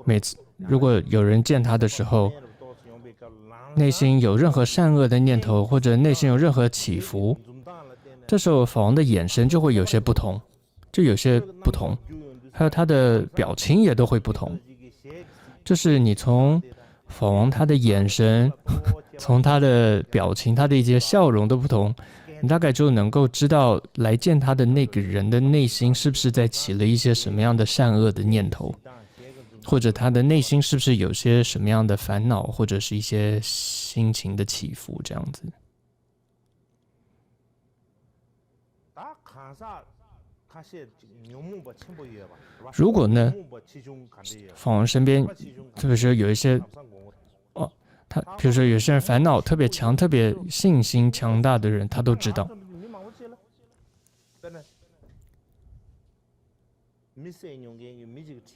每次如果有人见他的时候，内心有任何善恶的念头，或者内心有任何起伏，这时候法王的眼神就会有些不同，还有他的表情也都会不同。就是你从法王他的眼神，从他的表情，他的一些笑容都不同，你大概就能够知道来见他的那个人的内心是不是在起了一些什么样的善恶的念头，或者他的内心是不是有些什么样的烦恼，或者是一些心情的起伏这样子。如果呢，法王身边特别是有一些比如说有些人烦恼特别强、特别信心强大的人，他都知道。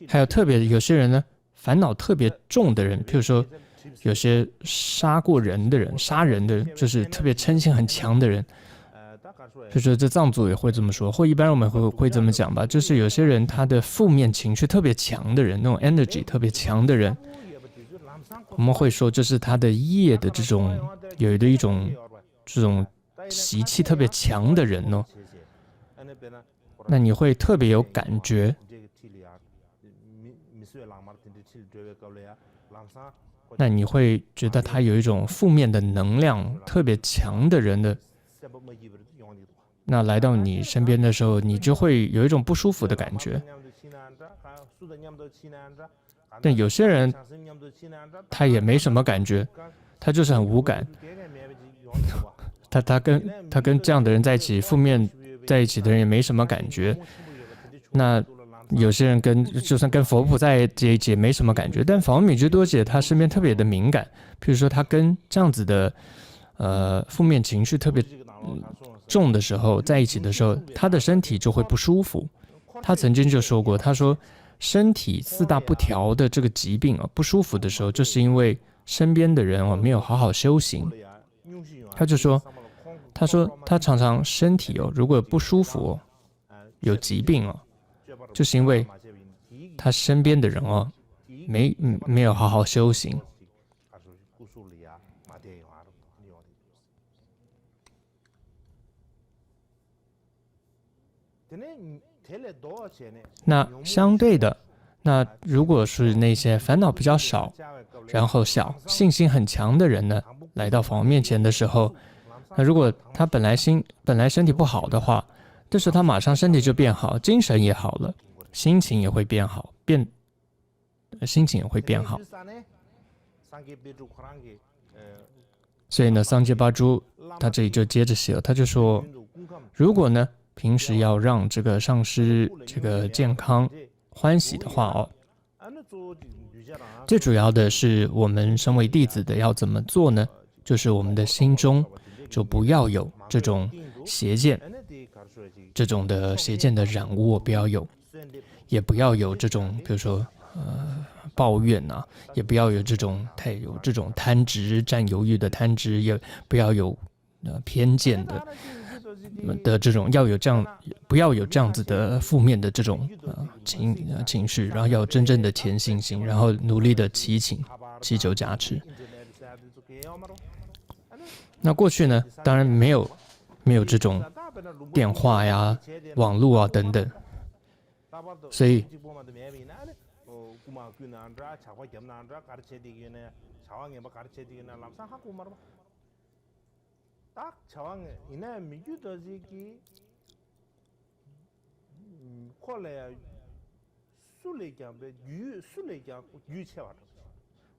还有有些人呢，烦恼特别重的人，譬如说有些杀人的人，就是特别嗔心很强的人。就是这藏族也会这么说，或一般我们会这么讲吧，就是有些人他的负面情绪特别强的人，那种 energy 特别强的人，我们会说这是他的业的这种有的一种这种习气特别强的人哦。那你会特别有感觉，那你会觉得他有一种负面的能量特别强的人的。那来到你身边的时候，你就会有一种不舒服的感觉。但有些人他也没什么感觉，他就是很无感。他跟这样的人在一起，负面在一起的人也没什么感觉。那有些人就算跟佛菩萨在一起也没什么感觉。但法王米之多杰他身边特别的敏感，譬如说他跟这样子的负面情绪特别重的时候在一起的时候，他的身体就会不舒服。他曾经就说过，他说身体四大不调的这个疾病不舒服的时候，就是因为身边的人没有好好修行。他说他常常身体如果不舒服有疾病就是因为他身边的人没有好好修行。那相对的，那如果是那些烦恼比较少，然后信心很强的人呢，来到佛面前的时候，那如果他本来身体不好的话，但是他马上身体就变好，精神也好了，心情也会变好，心情也会变好。所以呢，桑杰巴珠他这里就接着写了，他就说，如果呢平时要让这个上师这个健康欢喜的话哦，最主要的是我们身为弟子的要怎么做呢？就是我们的心中就不要有这种邪见，这种的邪见的染污，不要有，也不要有这种，比如说抱怨啊，也不要有这种贪执、占有欲的贪执，也不要有偏见的这种，不要有这样子的负面的这种情绪，然后要有真正的虔信心，然后努力的祈求加持。那过去呢，当然没有这种电话呀、网络啊等等，所以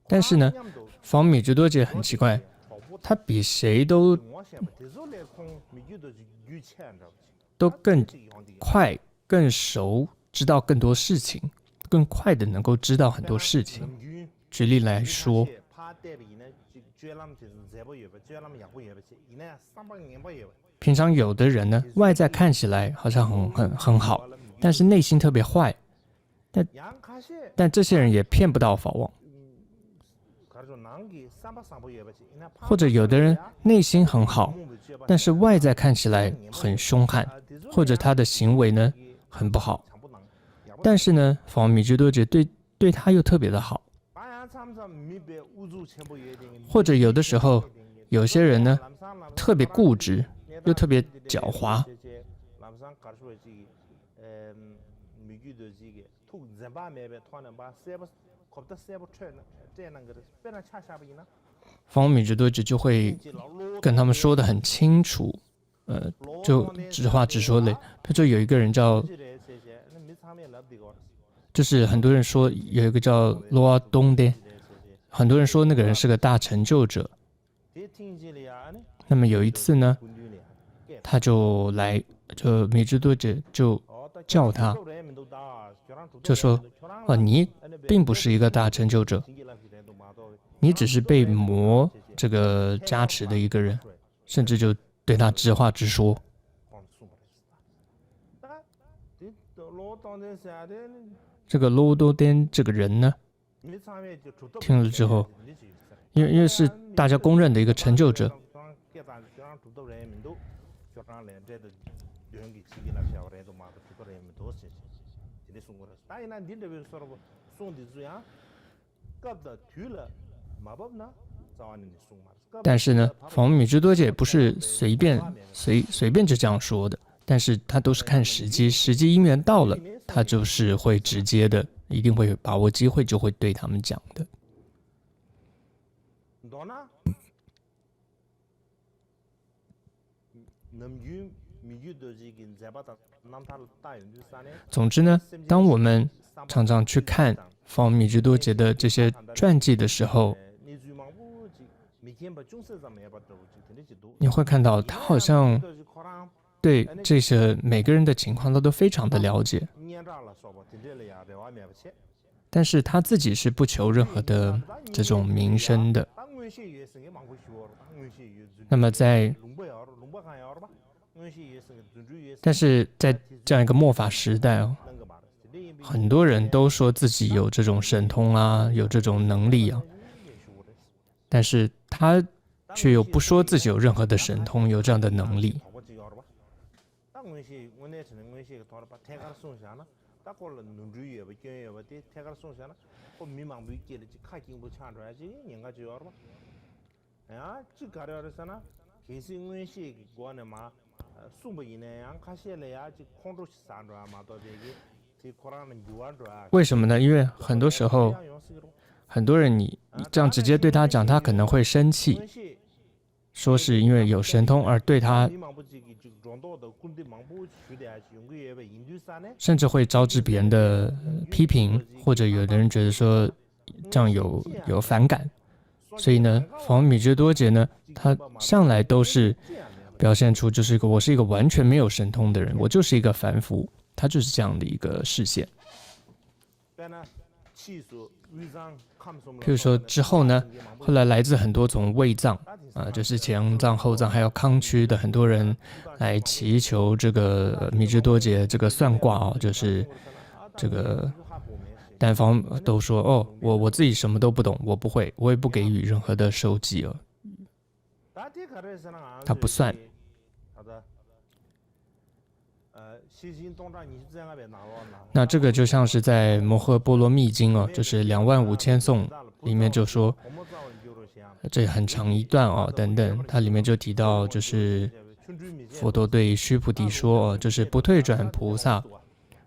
但是呢，方米居多杰很奇怪，他比谁都更快、更熟，知道更多事情，更快的能够知道很多事情。举例来说，平常有的人呢，外在看起来好像很好，但是内心特别坏，但这些人也骗不到法王。或者有的人内心很好，但是外在看起来很凶悍，或者他的行为呢很不好，但是呢，法王米居多杰对他又特别的好。或者有的时候，有些人呢特别固执，又特别狡猾。法王米居多杰就会跟他们说得很清楚，就直话直说嘞。他就有一个人就是很多人说有一个叫罗阿东的，很多人说那个人是个大成就者。那么有一次呢，他就米居多杰就叫他，就说你并不是一个大成就者，你只是被魔这个加持的一个人，甚至就对他直话直说。这个罗多颠这个人呢，听了之后，因为是大家公认的一个成就者，但是呢，法王米居多杰不是随便就这样说的，但是他都是看时机，时机因缘到了，他就是会直接的，一定会把握机会，就会对他们讲的。总之呢，当我们常常去看法王米居多杰的这些传记的时候，你会看到他好像对这些每个人的情况他都非常的了解，但是他自己是不求任何的这种名声的。那么但是在这样一个末法时代很多人都说自己有这种神通啊，有这种能力啊，但是他却又不说自己有任何的神通，有这样的能力。为什么呢？因为很多时候，很多人你这样直接对他讲，他可能会生气，说是因为有神通而对他，甚至会招致别人的批评，或者有的人觉得说这样有反感。所以呢，访问米之多杰呢，他向来都是表现出就是我是一个完全没有神通的人，我就是一个凡夫，他就是这样的一个视线。譬如说之后呢，后来来自很多种卫藏就是前藏、后藏还有康区的很多人来祈求这个米之多杰这个算卦就是这个。但方都说我自己什么都不懂，我不会，我也不给予任何的授记他不算。那这个就像是在《摩诃波罗蜜经》就是25000颂里面就说，这很长一段等等，它里面就提到，就是佛陀对须菩提说就是不退转菩萨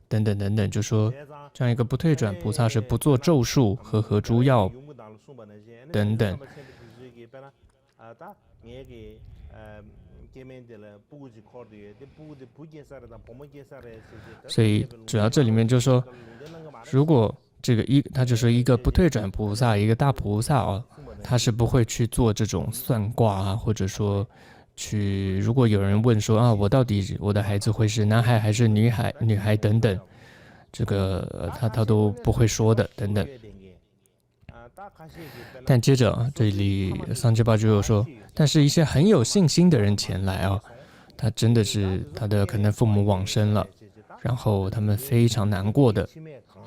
等等等等，就说这样一个不退转菩萨是不做咒术和诸药等等。所以主要这里面就说，如果这个他就说一个不退转菩萨，一个大菩萨他是不会去做这种算卦或者说如果有人问说我到底我的孩子会是男孩还是女孩等等，这个他都不会说的等等。但接着这里桑吉巴就有说，但是一些很有信心的人前来他真的是他的可能父母往生了，然后他们非常难过的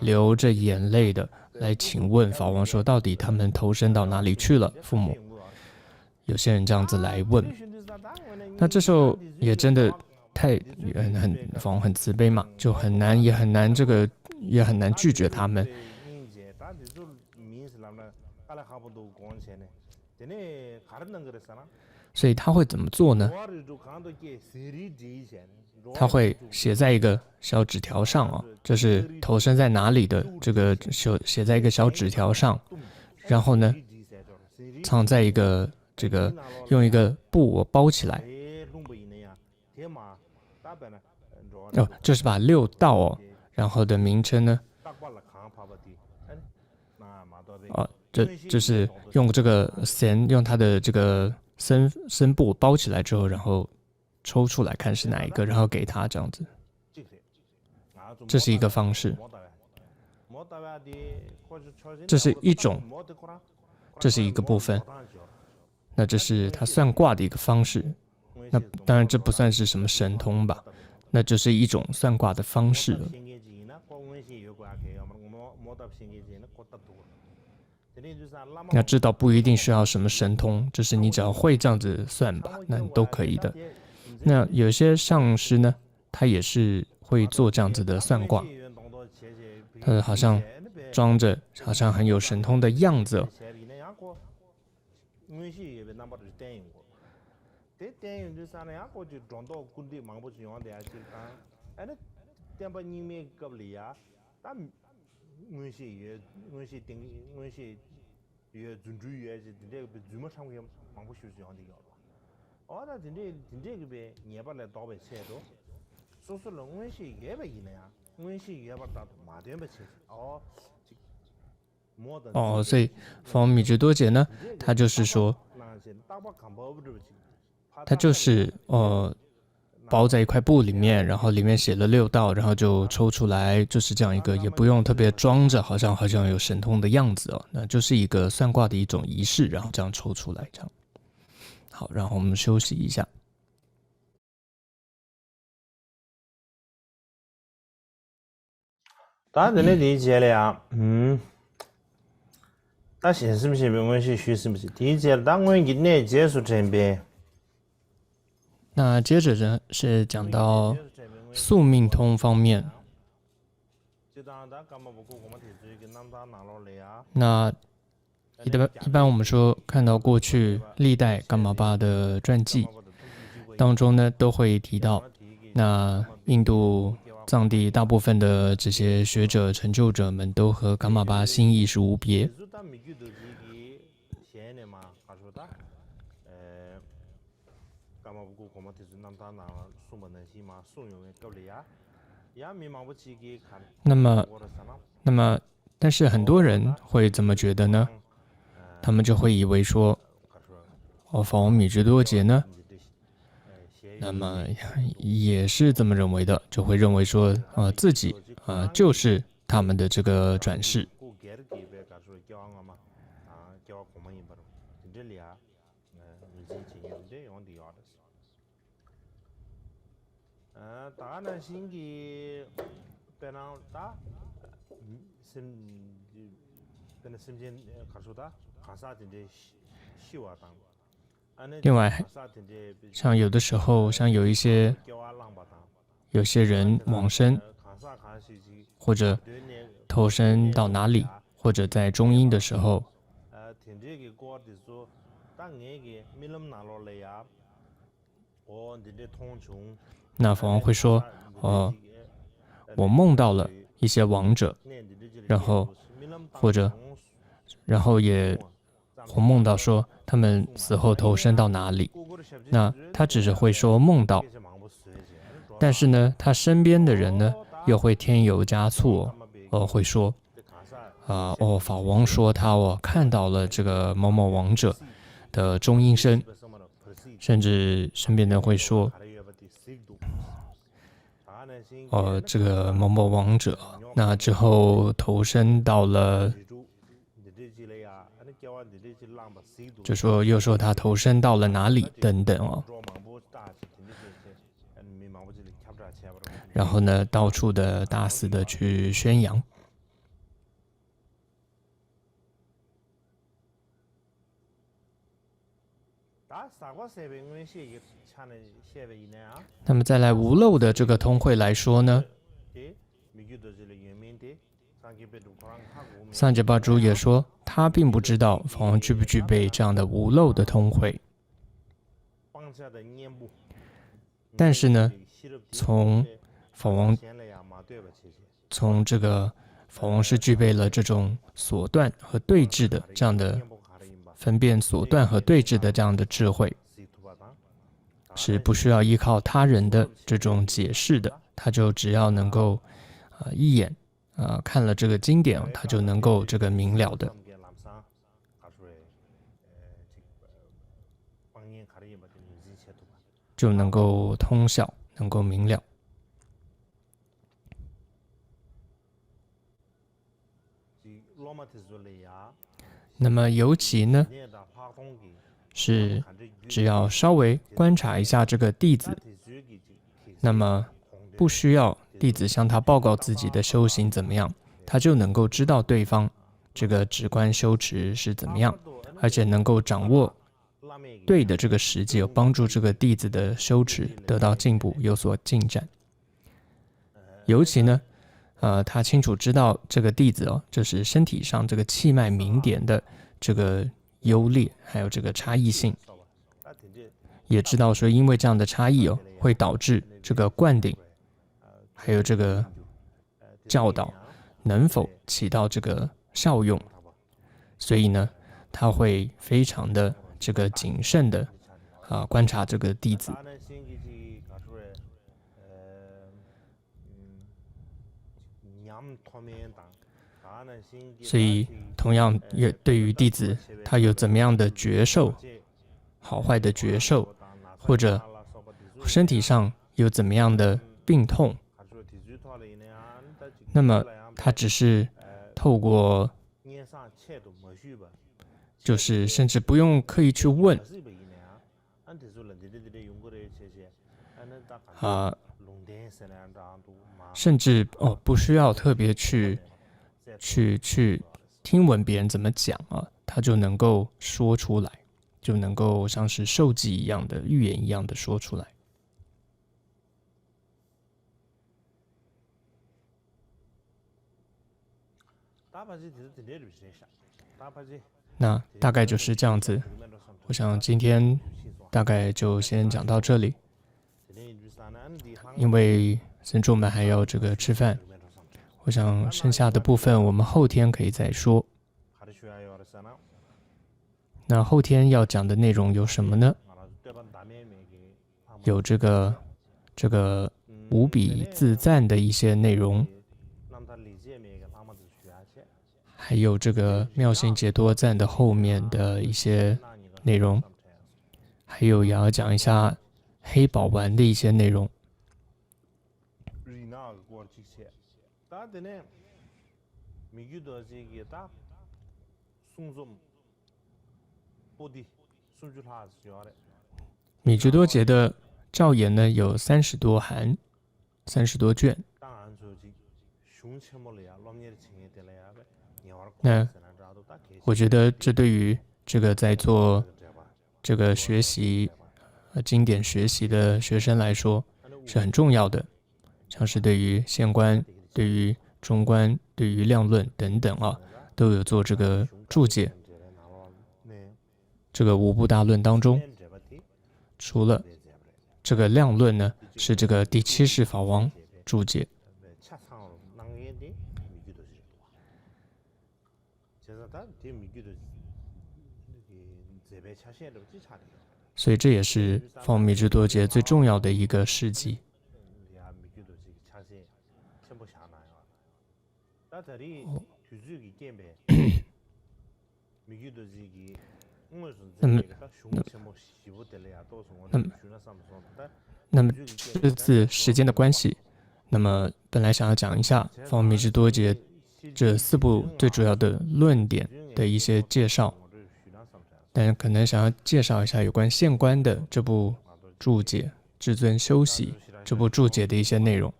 流着眼泪的来请问法王说，到底他们投生到哪里去了？父母有些人这样子来问，那这时候也真的法王很慈悲嘛，就也很难拒绝他们。所以他会怎么做呢？他会写在一个小纸条上就是投生在哪里的这个写在一个小纸条上，然后呢藏在一个用一个布包起来，就是把6道然后的名称呢就是用这个用它的这个僧布包起来之后，然后抽出来看是哪一个，然后给他这样子。这是一个方式，这是一种，这是一个部分。那这是他算卦的一个方式。那当然这不算是什么神通吧，那就是一种算卦的方式了。那知道不一定需要什么神通，就是你只要会这样子算吧，那你都可以的。那有些上师呢，他也是会做这样子的算卦，他好像装着好像很有神通的样子所以法王米之多杰呢，他就是说，他就是包在一块布里面，然后里面写了6道，然后就抽出来，就是这样一个，也不用特别装着，好像有神通的样子那就是一个算卦的一种仪式，然后这样抽出来，这样。好，然后我们休息一下。打人的理解了打现是不是我们是虚是不是理解了？当我们今年结束这边。那接着呢是讲到宿命通方面。那一般我们说看到过去历代噶玛巴的传记，当中呢都会提到，那印度藏地大部分的这些学者成就者们都和噶玛巴心意是无别。那么，但是很多人会怎么觉得呢？他们就会以为说，法王米直多杰呢，那么也是这么认为的，就会认为说，自己就是他们的这个转世。另外，像有的时候，像有些人往生，或者投身到哪里，或者在中阴的时候，那法王会说，我梦到了一些亡者，然后也会梦到说他们死后投身到哪里。那他只是会说梦到，但是呢，他身边的人呢又会添油加醋，会说，法王说他看到了这个某某亡者的中阴身，甚至身边的人会说，这个某某亡者，那之后投身到了，就说又说他投身到了哪里等等然后呢，到处的大肆的去宣扬。那么再来无漏的这个通会来说呢，桑杰巴珠也说，他并不知道法王具不具备这样的无漏的通会。但是呢，从这个法王是具备了这种所断和对峙的这样的分辨所断和对峙的这样的智慧，是不需要依靠他人的这种解释的，他就只要能够一眼看了这个经典，他就能够这个明了的，就能够通晓，能够明了。那么尤其呢，是只要稍微观察一下这个弟子，那么不需要弟子向他报告自己的修行怎么样，他就能够知道对方这个止观修持是怎么样，而且能够掌握对的这个时机，帮助这个弟子的修持得到进步，有所进展。尤其呢，他清楚知道这个弟子就是身体上这个气脉明点的这个优劣，还有这个差异性，也知道说因为这样的差异会导致这个灌顶，还有这个教导能否起到这个效用，所以呢，他会非常的这个谨慎的观察这个弟子。所以同样也对于弟子他有怎么样的觉受，好坏的觉受，或者身体上有怎么样的病痛，那么他只是透过就是甚至不用刻意去问甚至不需要特别去听闻别人怎么讲他就能够说出来，就能够像是授记一样的预言一样的说出来。那大概就是这样子，我想今天大概就先讲到这里。因为僧众们还要这个吃饭，我想剩下的部分我们后天可以再说。那后天要讲的内容有什么呢？有这个无比自赞的一些内容，还有这个妙行解脱赞的后面的一些内容，还有也要讲一下黑宝丸的一些内容。米居多杰的照言呢有30多函，30多卷。那我觉得这对于这个在做这个学习经典学习的学生来说是很重要的，像是对于现观、对于中观、对于量论等等都有做这个注解。这个五部大论当中，除了这个量论呢，是这个第7世法王注解。所以这也是放密支多杰最重要的一个事迹。那么这次时间的关系，那么本来想要讲一下放密支多杰这4部最主要的论点的一些介绍，但可能想要介绍一下有关现观的这部注解《至尊修习》这部注解的一些内容。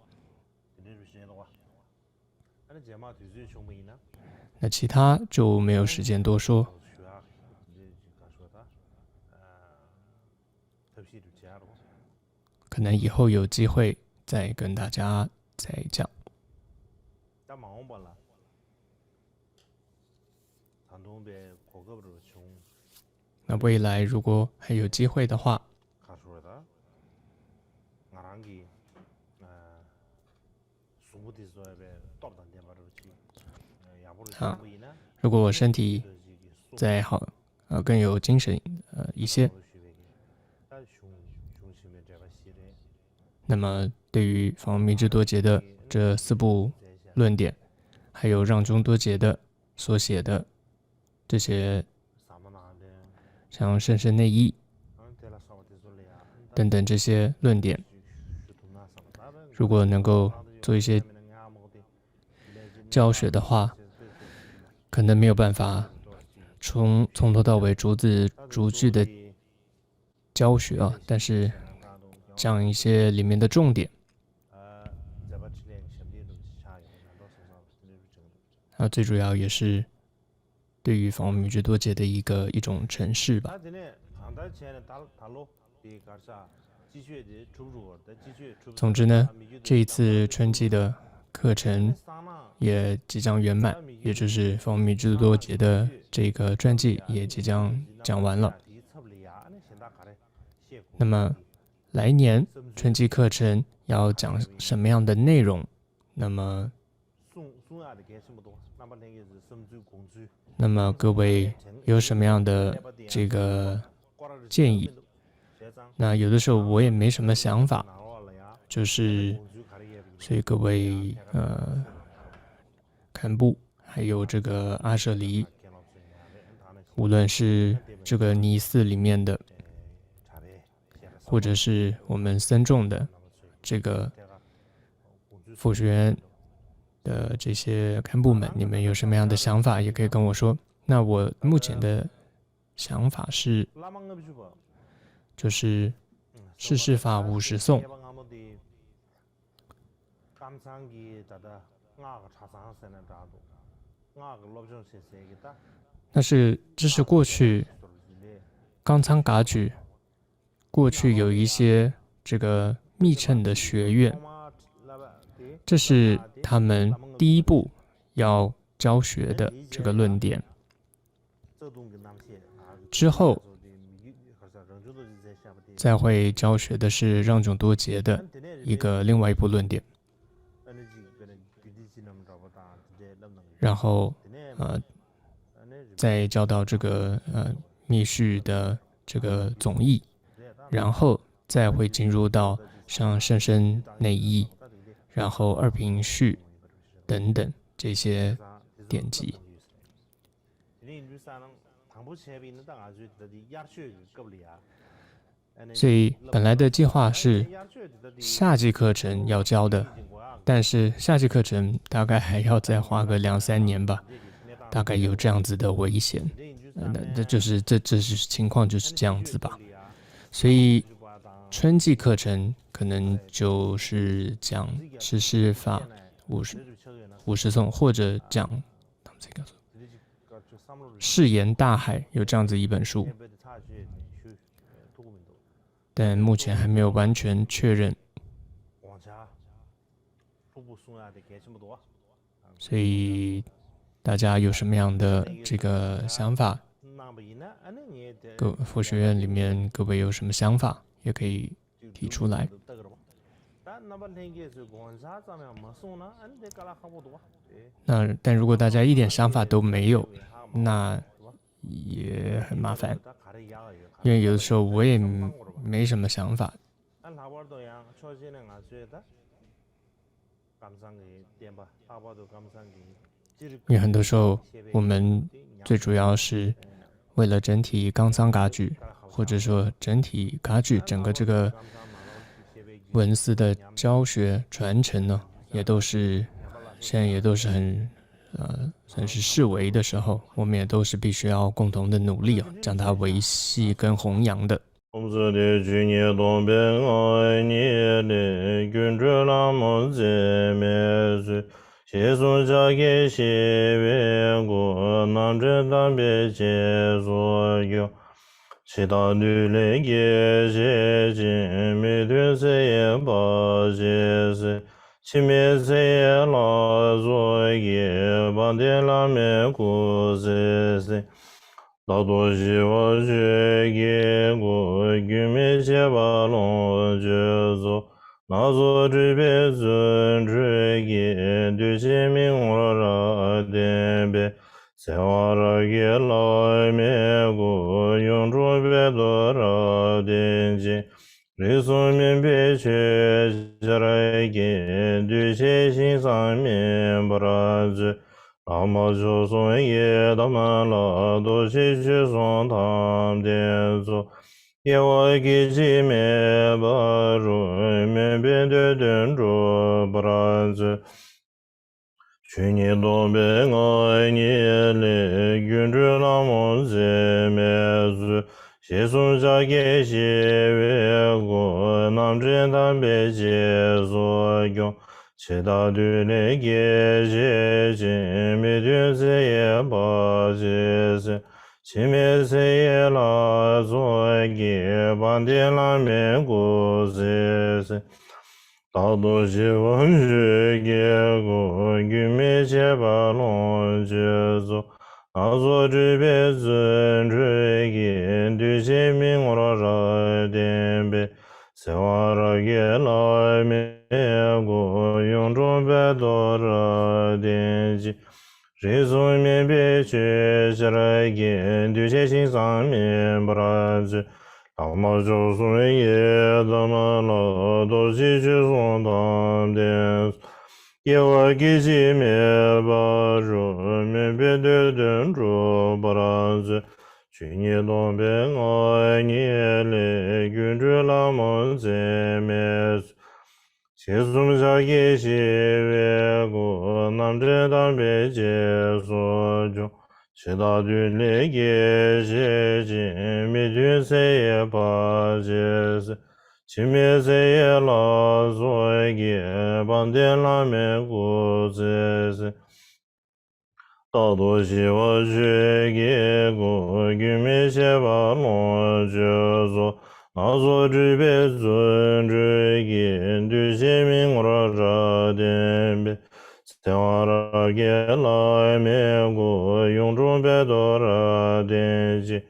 那其他就没有时间多说，可能以后有机会再跟大家再讲。那未来如果还有机会的话，如果我身体再好，更有精神一些，那么对于放密支多杰的这4部论点，还有让中多杰的所写的这些像甚深内义等等这些论点，如果能够做一些教学的话，可能没有办法从头到尾逐字逐句的教学但是讲一些里面的重点，最主要也是对于放密支多杰的一种诠释吧。总之呢，这一次春季的课程也即将圆满，也就是放密支多杰的这个传记也即将讲完了。那么来年春季课程要讲什么样的内容？那么各位有什么样的这个建议？那有的时候我也没什么想法，就是所以各位堪布还有这个阿舍离，无论是这个尼寺里面的，或者是我们僧众的这个佛学院的这些堪布们，你们有什么样的想法也可以跟我说。那我目前的想法是，就是世事法50颂，这是过去冈仓噶举过去有一些这个密乘的学院，这是他们第一步要教学的这个论点。之后再会教学的是让炯多杰的另外一部论点，然后再教到这个密续的这个总义，然后再会进入到像甚深内义，然后二平序等等这些典籍。所以本来的计划是夏季课程要教的，但是夏季课程大概还要再花个2-3年吧，大概有这样子的危险。那就是这是情况就是这样子吧。所以春季课程可能就是讲实施法50颂，或者讲誓言大海，有这样子一本书，但目前还没有完全确认。所以大家有什么样的这个想法？佛学院里面各位有什么想法，也可以提出来。但如果大家一点想法都没有，那也很麻烦，因为有的时候我也没什么想法。因为很多时候我们最主要是为了整体冈桑噶举，或者说整体噶举整个这个文思的教学传承呢，现在也都是算是式微的时候，我们也都是必须要共同的努力将它维系跟弘扬的。谢松家给谢为国南镇南北接所有，其他女人也接近每对谁也不接谁，其面谁也拉作业把点拉面顾谁谁，大多希望学给过玉面些把龙就走。那座这边尊这也对前面我ra点别，在我ra也来面过用着别多ra点见，瑞松面别去下来给对前心上面不ra子，那么就算也他们了都去送他们点做。也我给几面把入面边的等着不然子，去年东北爱你嘞，云着那么在面子，谢松家给谢为国南镇南北接所用，其他队来给谢金没对谁也不接谁。前面谁也拉作业把点拉面顾谁谁，大多希望是给过玉面些把龙接走，那座这边尊这也对前面我ra点别，在我ra也来面顾用中别多ra点几。瑞松面别去下来给对前心上面不然子，那么就算也他妈了都去送他的，也我给几面把入面别的等着不然子，去年东北爱你嘞，云着那么在面。谢松家给谢为国南镇南北接所用，其他队来给谢金没对谁也不接谁，前面谁也拉作业帮点拉面顾谁谁，大多希望学给过玉面些把龙就做。那座这边尊这也对前面我ra点别，在我ra给来面过用中别多ra点几，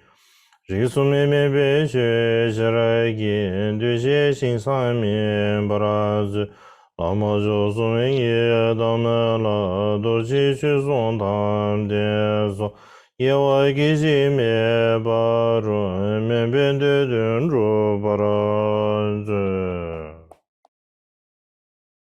日苏面面白雪，是来言对些心上面不拉子。老毛就送也到那了，都去去送他的说，也我给些面把准面边的人住不拉子。